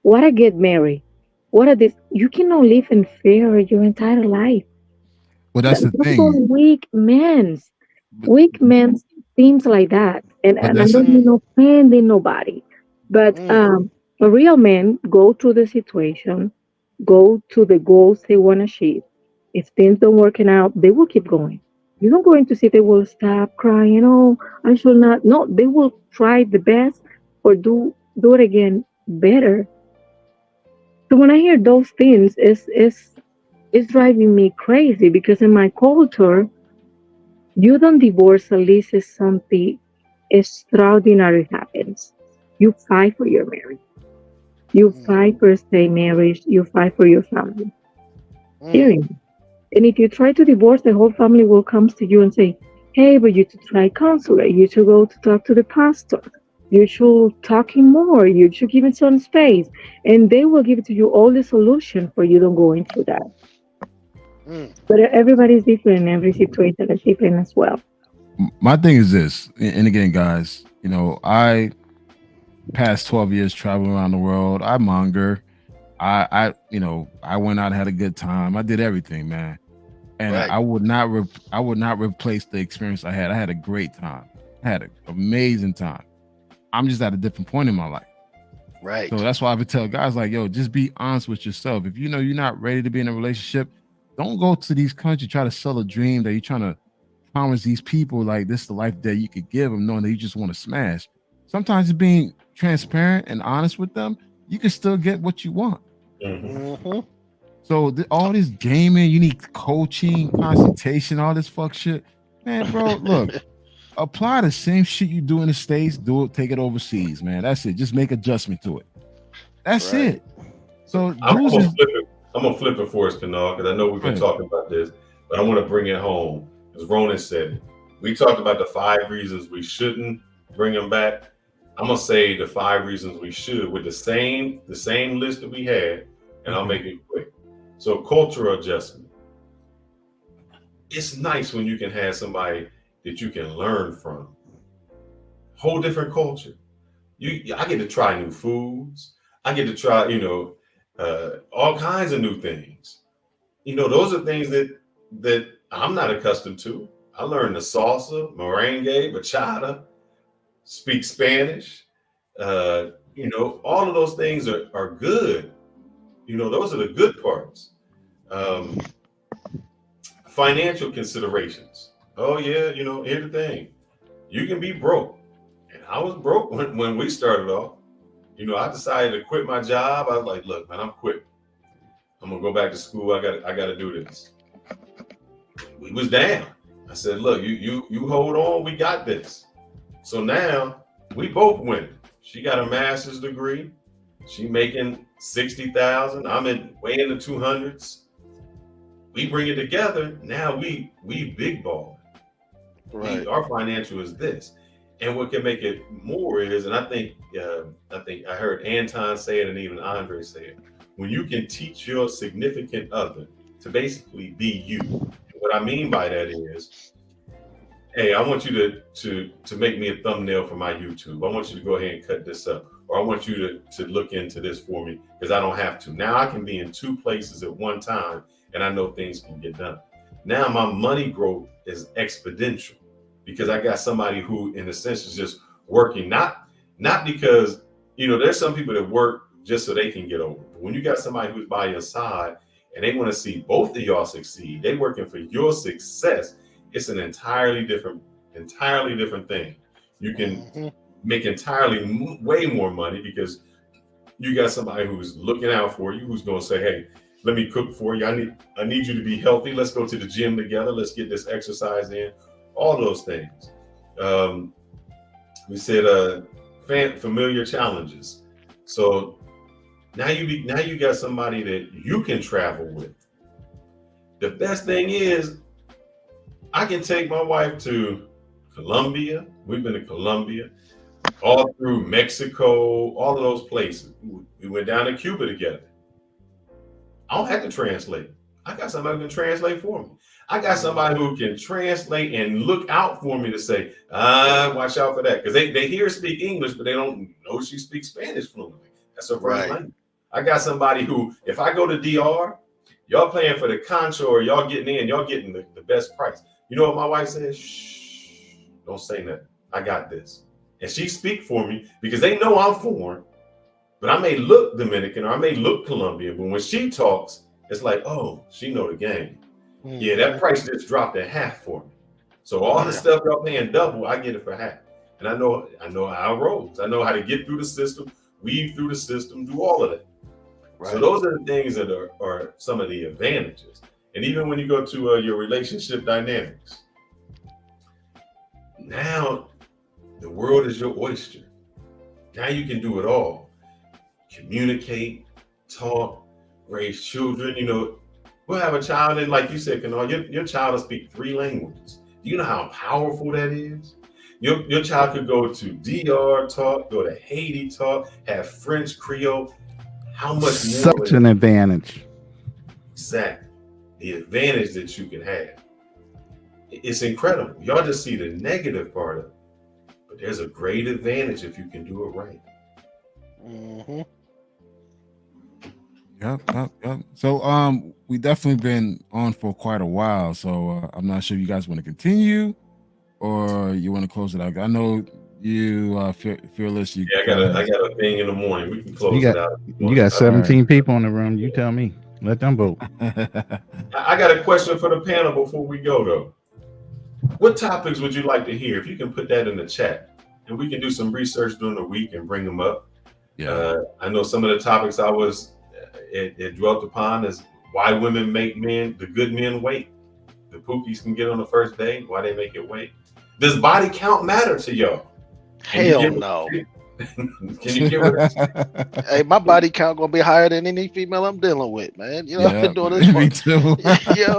what I get married? What are this? You cannot live in fear your entire life. Well, that's the Those are thing. Weak But, men seems like that. but And I that's don't Mm, mean offending nobody. But mm, a real man go through the situation, go to the goals they want to achieve. If things don't working out, they will keep going. You're not going to see they will stop crying, oh, I should not. No, they will try the best or do it again better. So when I hear those things, it's driving me crazy because in my culture, you don't divorce unless it's something extraordinary happens. You fight for your marriage. You mm, fight for stay marriage. You fight for your family. mm, Period. And if you try to divorce, the whole family will come to you and say, "Hey, but you should try counselor. You should go to talk to the pastor. You should talk him more. You should give him some space." And they will give to you all the solution for you don't go into that. mm. But everybody's different. Every situation is different as well. my thing is this, and again, guys, I past 12 years traveling around the world. I monger. I went out and had a good time. I did everything, man. And Right, I would not replace the experience I had. I had a great time. I had an amazing time. I'm just at a different point in my life. So right. that's why I would tell guys like, yo, just be honest with yourself. If you know you're not ready to be in a relationship, don't go to these countries, try to sell a dream that you're trying to promise these people like this is the life that you could give them, knowing that you just want to smash. Sometimes being transparent and honest with them, you can still get what you want. Hmm. Mm-hmm. So all this gaming, you need coaching, consultation, all this fuck shit. Man, bro, look, apply the same shit you do in the States, do it, take it overseas, man. That's it. Just make adjustment to it. That's Right. it. So I'm dudes gonna is flip it. I'm gonna flip it for us, Kanal, because I know we've been right. talking about this, but I want to bring it home. As Ronan said it, we talked about the 5 reasons we shouldn't bring them back. I'm gonna say the 5 reasons we should with the same list that we had, and I'll Okay. make it quick. So cultural adjustment. It's nice when you can have somebody that you can learn from. Whole different culture. I get to try new foods. I get to try, all kinds of new things. Those are things that I'm not accustomed to. I learned the salsa, merengue, bachata, speak Spanish. All of those things are good. Those are the good parts. Um, Financial considerations. Oh yeah, here's the thing. You can be broke. And I was broke when we started off. I decided to quit my job. I was like, look, man, I'm quitting. I'm gonna go back to school. I gotta do this. We was down. I said, look, you hold on, we got this. So now we both winning. She got a master's degree. She making 60,000. I'm way in the 200s. We bring it together. Now we big ball. Right. Our financial is this. And what can make it more is, and I think I heard Anton say it, and even Andre say it. When you can teach your significant other to basically be you. And what I mean by that is, hey, I want you to make me a thumbnail for my YouTube. I want you to go ahead and cut this up, or I want you to look into this for me because I don't have to. Now I can be in two places at one time, and I know things can get done. Now my money growth is exponential because I got somebody who, in a sense, is just working, not because, there's some people that work just so they can get over. But when you got somebody who's by your side and they want to see both of y'all succeed, they working for your success. It's an entirely different thing. You can make entirely way more money because you got somebody who's looking out for you, who's going to say, hey, let me cook for you. I need you to be healthy. Let's go to the gym together. Let's get this exercise in. All those things. We said familiar challenges. So now you got somebody that you can travel with. The best thing is I can take my wife to Colombia. We've been to Colombia, all through Mexico, all of those places. We went down to Cuba together. I don't have to translate. I got somebody who can translate for me. I got somebody who can translate and look out for me to say, watch out for that. Because they hear her speak English, but they don't know she speaks Spanish fluently. That's her first language. I got somebody who, if I go to DR, y'all paying for the concho or y'all getting the best price. You know what my wife says? Shh, don't say nothing. I got this. And she speak for me because they know I'm foreign, but I may look Dominican or I may look Colombian, but when she talks, it's like, oh, she know the game. Yeah, that price just dropped in half for me. So all the stuff y'all paying double, I get it for half. And I know how it rolls. I know how to get through the system, weave through the system, do all of that. Right. So those are the things that are some of the advantages. And even when you go to your relationship dynamics, now the world is your oyster. Now you can do it all. Communicate, talk, raise children. We'll have a child, and like you said, your child will speak 3 languages. Do you know how powerful that is? Your child could go to DR talk, go to Haiti talk, have French, Creole. How much more? Such an advantage. Exactly. The advantage that you can have. It's incredible. Y'all just see the negative part of it. But there's a great advantage if you can do it right. Mm-hmm. Yep. So we definitely been on for quite a while. So I'm not sure you guys want to continue or you want to close it out. I know you Fearless. I got a thing in the morning. We can close it out. You got 17 people in the room. You tell me. Let them vote. I got a question for the panel before we go though. What topics would you like to hear? If you can put that in the chat, and we can do some research during the week and bring them up. Yeah. I know some of the topics it dwelt upon is why women make the good men wait. The pookies can get on the first day. Why they make it wait? Does body count matter to y'all? Hell no. Can you give it? Hey, my body count gonna be higher than any female I'm dealing with, man. I've been doing this for me too.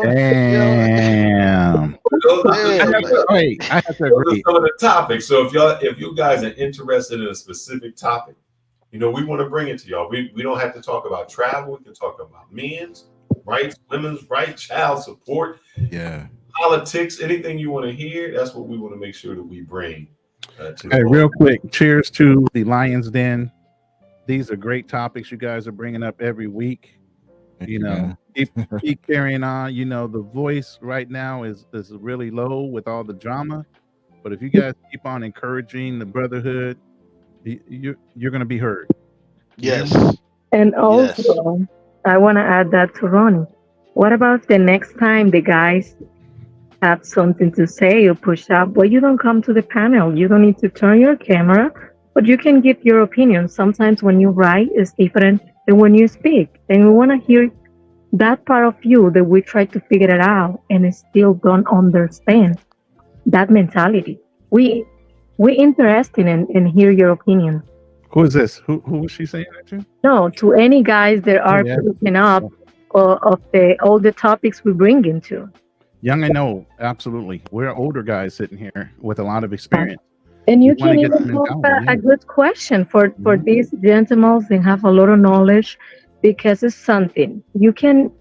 Damn. I have to agree. Some of the topics. So if you guys are interested in a specific topic, we want to bring it to y'all. We don't have to talk about travel. We can talk about men's rights, women's rights, child support, politics, anything you want to hear. That's what we want to make sure that we bring. Hey, real quick, cheers to the Lion's Den. These are great topics you guys are bringing up every week. Keep carrying on. The voice right now is really low with all the drama. But if you guys keep on encouraging the brotherhood, You're going to be heard. You hear me? Yes. And Yes. also, I want to add that to Ronnie. What about the next time the guys have something to say or push up? Well, you don't come to the panel. You don't need to turn your camera, but you can give your opinion. Sometimes when you write, it's different than when you speak. And we want to hear that part of you that we try to figure it out and still don't understand that mentality. We interested in hear your opinion. Who is this? Who was she saying that to? No, to any guys that Oh, are yeah. picking up of the all the topics we bring into. Young and old, absolutely. We're older guys sitting here with a lot of experience. And We you want can to get the even pose mentality. a good question for Mhm. these gentlemen that have a lot of knowledge, because it's something you can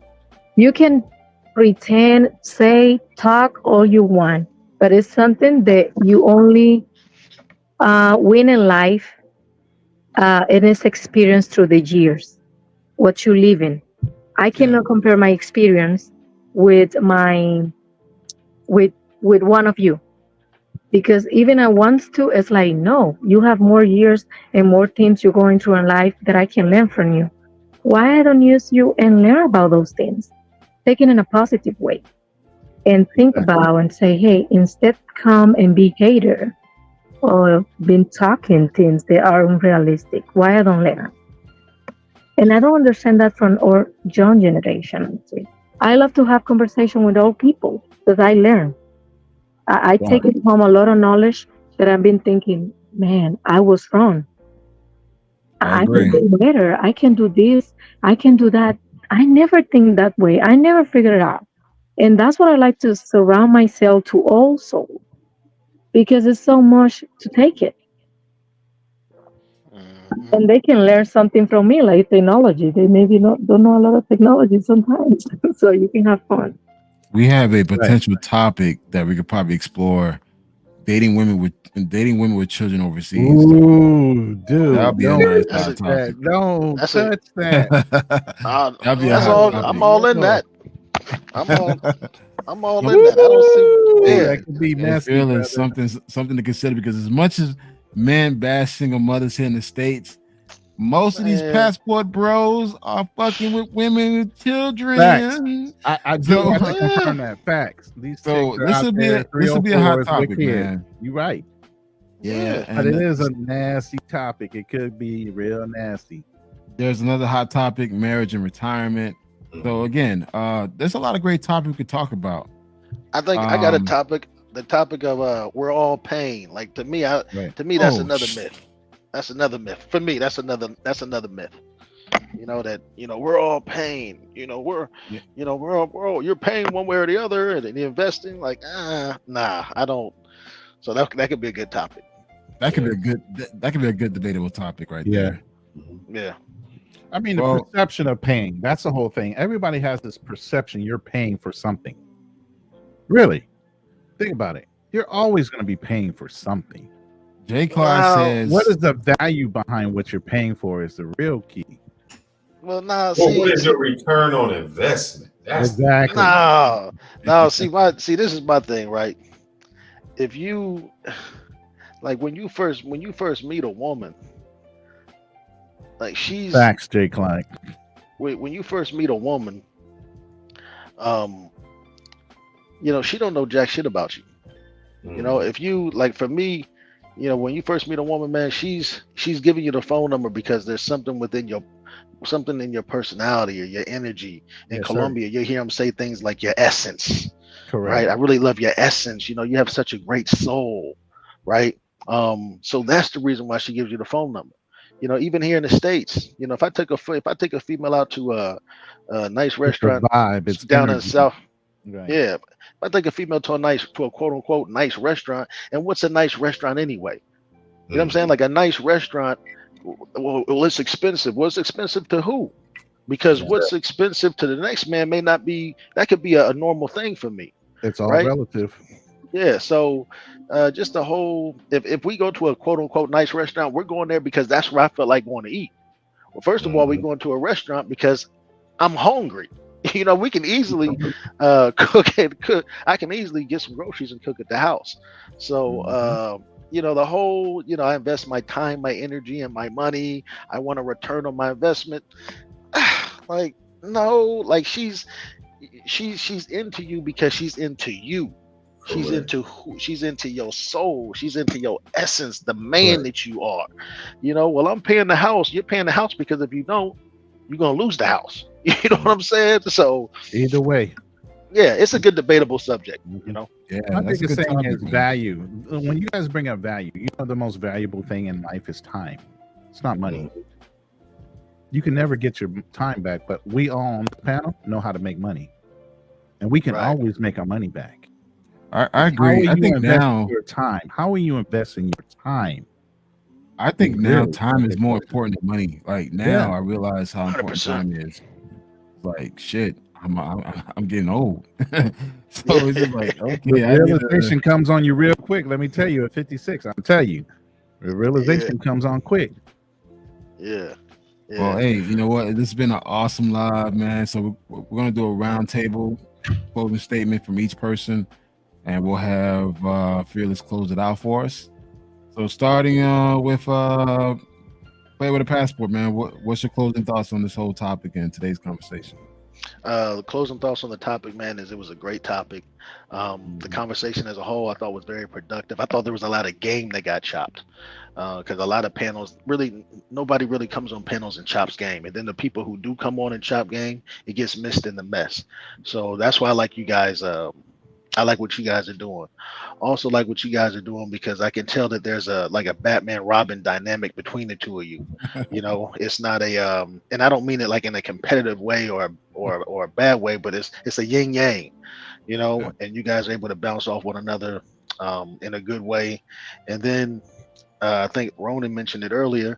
pretend, say, talk all you want, but it's something that you only win in life, and it's experienced through the years, what you live in. I cannot compare my experience with my with one of you, because even I want to, it's like, no, you have more years and more things you're going through in life that I can learn from you. Why I don't use you and learn about those things, take it in a positive way, and think Exactly. about and say, hey, instead come and be hater or been talking things that are unrealistic. Why I don't learn? And I don't understand that from our young generation. Honestly. I love to have conversation with old people because I learn. I Right. take it home a lot of knowledge that I've been thinking, man, I was wrong. I I can agree. do better. I can do this. I can do that. I never think that way. I never figure it out. And that's what I like to surround myself to also, because it's so much to take it. Mhm. And they can learn something from me, like technology. They maybe not don't know a lot of technology sometimes. So you can have fun. We have a Right. potential topic that we could probably explore: dating women with children overseas. Ooh, That'll dude, be a don't nice That's touch a hot that. topic. Don't that's a touch that. That'll be a that's hot all. Oh, I'm topic. all in no. that. I'm all. I'm all Some in that. I don't see. Woo! Hey, Yeah. That could be I messy, feel it's brother. something to consider, because as much as men bash single mothers here in the States, most of these Man. passport bros are fucking with women with Facts. children. I do So have to Yeah. confirm that. Facts. These chicks so are out there, this will be a hot 304s with topic, kids. man. You're right. Yeah, Yeah. But it and is a nasty topic. It could be real nasty. there's another hot topic: marriage and retirement. So again, there's a lot of great topics we could talk about. I think I got a Um, topic. The topic of we're all pain. Like to me, Right. that's oh, another myth. That's another myth. For me, that's another myth. You know that we're all pain. yeah, We're all you're paying one way or the other, and then investing. Like nah, I don't. So that could be a good topic. that could be a good debatable topic right Yeah. there. Yeah. I mean, the Well, perception of paying. That's the whole thing. Everybody has this perception you're paying for something. Really? Think about it. You're always going to be paying for something. J. Clark Well, What says, is the value behind what you're paying for is the real key. nah. Well, what See, is your return on investment? That's the thing. Exactly. no. See, this is my thing, right? If you like when you first meet a woman, like Facts, Jay Clyde. when you first meet a woman, um, she don't know jack shit about you. If you like for me, when you first meet a woman, man, she's giving you the phone number because there's something something in your personality or your energy. In Yes, sir. Colombia, you hear them say things like your essence, right? Correct. I really love your essence. You have such a great soul, right? So that's the reason why she gives you the phone number. Even here in the States, if I take a female out to a nice It's a restaurant vibe. It's down in the energy. South, Right. yeah. If I take a female to a quote unquote nice restaurant, and what's a nice restaurant anyway? You know what I'm saying? Like a nice restaurant, well, it's expensive. What's expensive to who? Because Yeah. what's expensive to the next man may not be, that could be a normal thing for me, It's all right? relative. Yeah. So just the whole, if we go to a quote unquote nice restaurant, we're going there because that's where I feel like going to eat. Well, first of all, we going to a restaurant because I'm hungry. We can easily cook. I can easily get some groceries and cook at the house. So the whole, I invest my time, my energy, and my money. I want a return on my investment. Like, no, like she's into you because she's into you. She's Correct. she's into your soul. She's into your essence, the man Correct. that you are. Well, I'm paying the house. You're paying the house because if you don't, you're gonna lose the house. You know what I'm saying? So Either way. yeah, it's a good debatable subject. Yeah, My that's a biggest good thing topic, is man. value. When you guys bring up value, the most valuable thing in life is time. It's not money. You can never get your time back, but we all on the panel know how to make money, and we can Right. always make our money back. I How agree. are I you think investing now, your time? How are you investing your time? I think now Really? time is more important than money. Like now, Yeah. I realize how important 100%. time is. Like shit, I'm getting old, so Yeah. it's just like The okay, I need to. realization comes on you real quick. Let me tell you, at 56, I'll tell you, the realization comes on quick. Yeah. Well, hey, you know what? This has been an awesome live, man. So we're gonna do a round table closing statement from each person, and we'll have Fearless close it out for us. So starting with Play with a Passport, man. What's your closing thoughts on this whole topic and today's conversation? The closing thoughts on the topic, man, is it was a great topic. The conversation as a whole, I thought was very productive. I thought there was a lot of game that got chopped because a lot of panels really, nobody really comes on panels and chops game, and then the people who do come on and chop game, it gets missed in the mess. So that's why I like you guys. I like what you guys are doing. Also like what you guys are doing because I can tell that there's a Batman Robin dynamic between the two of you. It's not a and I don't mean it like in a competitive way or a bad way, but it's a yin yang, and you guys are able to bounce off one another in a good way. And then I think Ronan mentioned it earlier.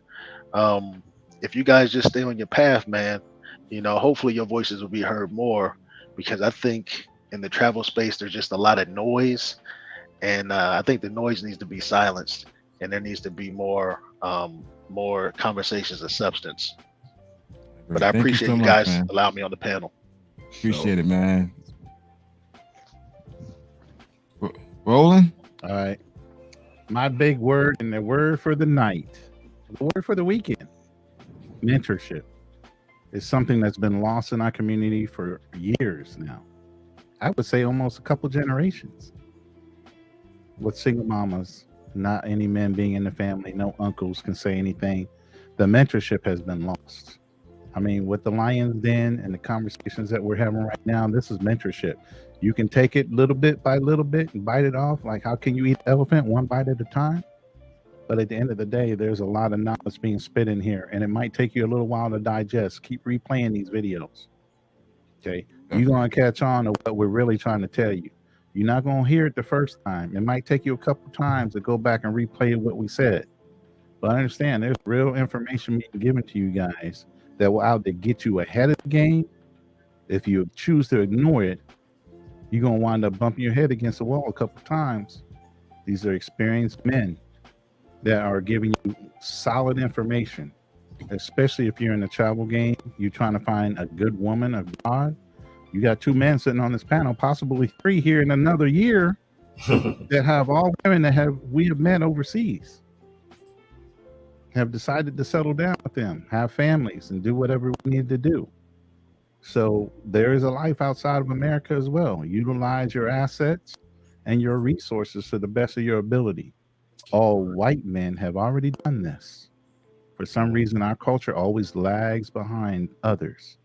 If you guys just stay on your path, man, hopefully your voices will be heard more because I think in the travel space there's just a lot of noise, and I think the noise needs to be silenced, and there needs to be more conversations of substance. But I Thank appreciate so you much, guys man. allowing me on the panel. Appreciate it, man. Rolling. All right. My big word and the word for the night, the word for the weekend, mentorship, is something that's been lost in our community for years now. I would say almost a couple generations. With single mamas, not any men being in the family, no uncles can say anything. The mentorship has been lost. I mean, with the Lions Den and the conversations that we're having right now, this is mentorship. You can take it little bit by little bit and bite it off. Like, how can you eat elephant one bite at a time? But at the end of the day, there's a lot of knowledge being spit in here, and it might take you a little while to digest. Keep replaying these videos. Okay. You're going to catch on to what we're really trying to tell you. You're not going to hear it the first time. It might take you a couple times to go back and replay what we said. But understand, there's real information being given to you guys that will out to get you ahead of the game. If you choose to ignore it, you're going to wind up bumping your head against the wall a couple times. These are experienced men that are giving you solid information, especially if you're in the travel game. You're trying to find a good woman of God. You got two men sitting on this panel, possibly three here in another year, that have all women that we have met overseas, have decided to settle down with them, have families, and do whatever we need to do. So there is a life outside of America as well. Utilize your assets and your resources to the best of your ability. All white men have already done this. For some reason, our culture always lags behind others.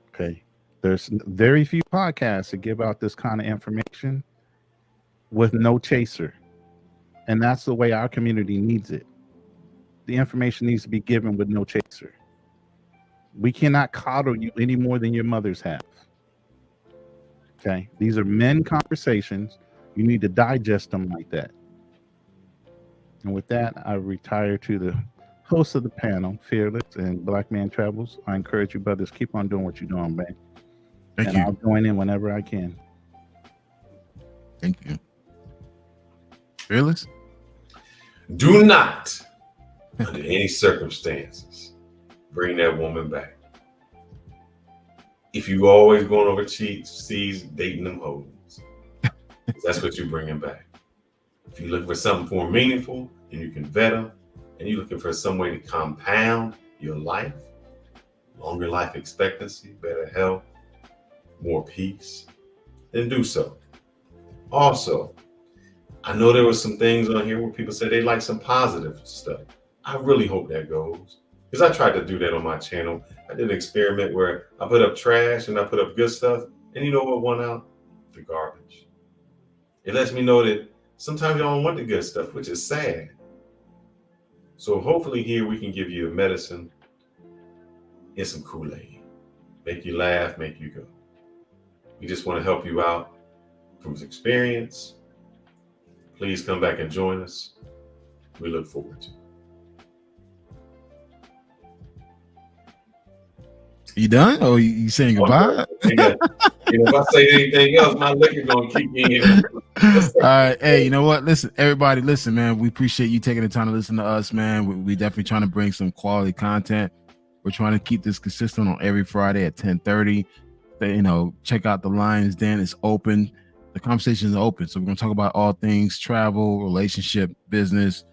Okay. There's very few podcasts that give out this kind of information with no chaser. And that's the way our community needs it. The information needs to be given with no chaser. We cannot coddle you any more than your mothers have. Okay. These are men conversations. You need to digest them like that. And with that, I retire to the host of the panel, Fearless and Black Man Travels. I encourage you, brothers, keep on doing what you're doing, man. Thank you. I'll join in whenever I can. Thank you. Fearless? Do not, under any circumstances, bring that woman back. If you always going over seas dating them hoes, that's what you're bringing back. If you're looking for something more meaningful and you can vet them, and you're looking for some way to compound your life, longer life expectancy, better health, more peace, then do so. Also, I know there were some things on here where people said they like some positive stuff. I really hope that goes. Because I tried to do that on my channel. I did an experiment where I put up trash and I put up good stuff. And you know what won out? The garbage. It lets me know that sometimes y'all don't want the good stuff, which is sad. So hopefully here we can give you a medicine and some Kool-Aid. Make you laugh, make you go. We just want to help you out from experience. Please come back and join us. We look forward to it. You done? Or you saying goodbye? Yeah. If I say anything else, my liquor gonna kick in. All right. Hey, you know what? Listen, everybody, listen, man. We appreciate you taking the time to listen to us, man. We definitely trying to bring some quality content. We're trying to keep this consistent on every Friday at 10:30. Check out the Lions Den. It's open. The conversation is open. So we're gonna talk about all things travel, relationship, business,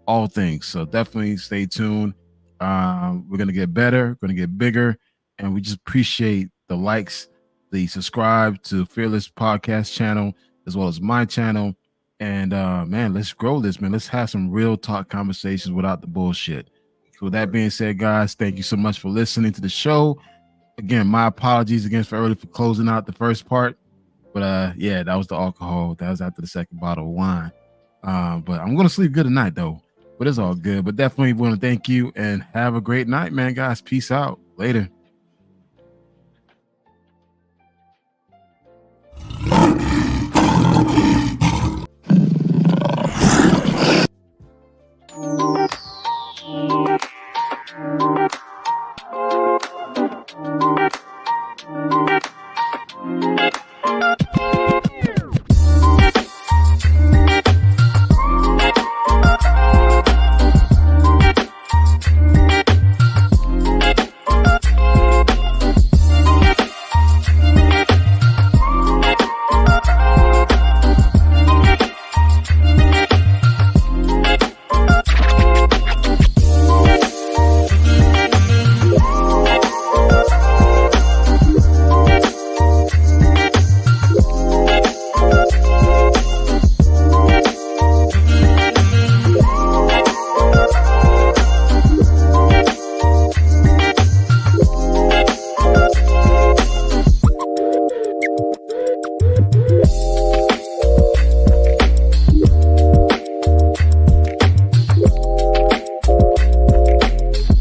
all things. So definitely stay tuned. We're gonna get better, gonna get bigger, and we just appreciate the likes, the subscribe to Fearless Podcast channel, as well as my channel. And man, let's grow this, man. Let's have some real talk conversations without the bullshit. So with that being said, guys, thank you so much for listening to the show. Again, my apologies again for closing out the first part. But yeah, that was the alcohol. That was after the second bottle of wine. But I'm gonna sleep good tonight though. But it's all good. But definitely want to thank you and have a great night, man, guys. Peace out. Later.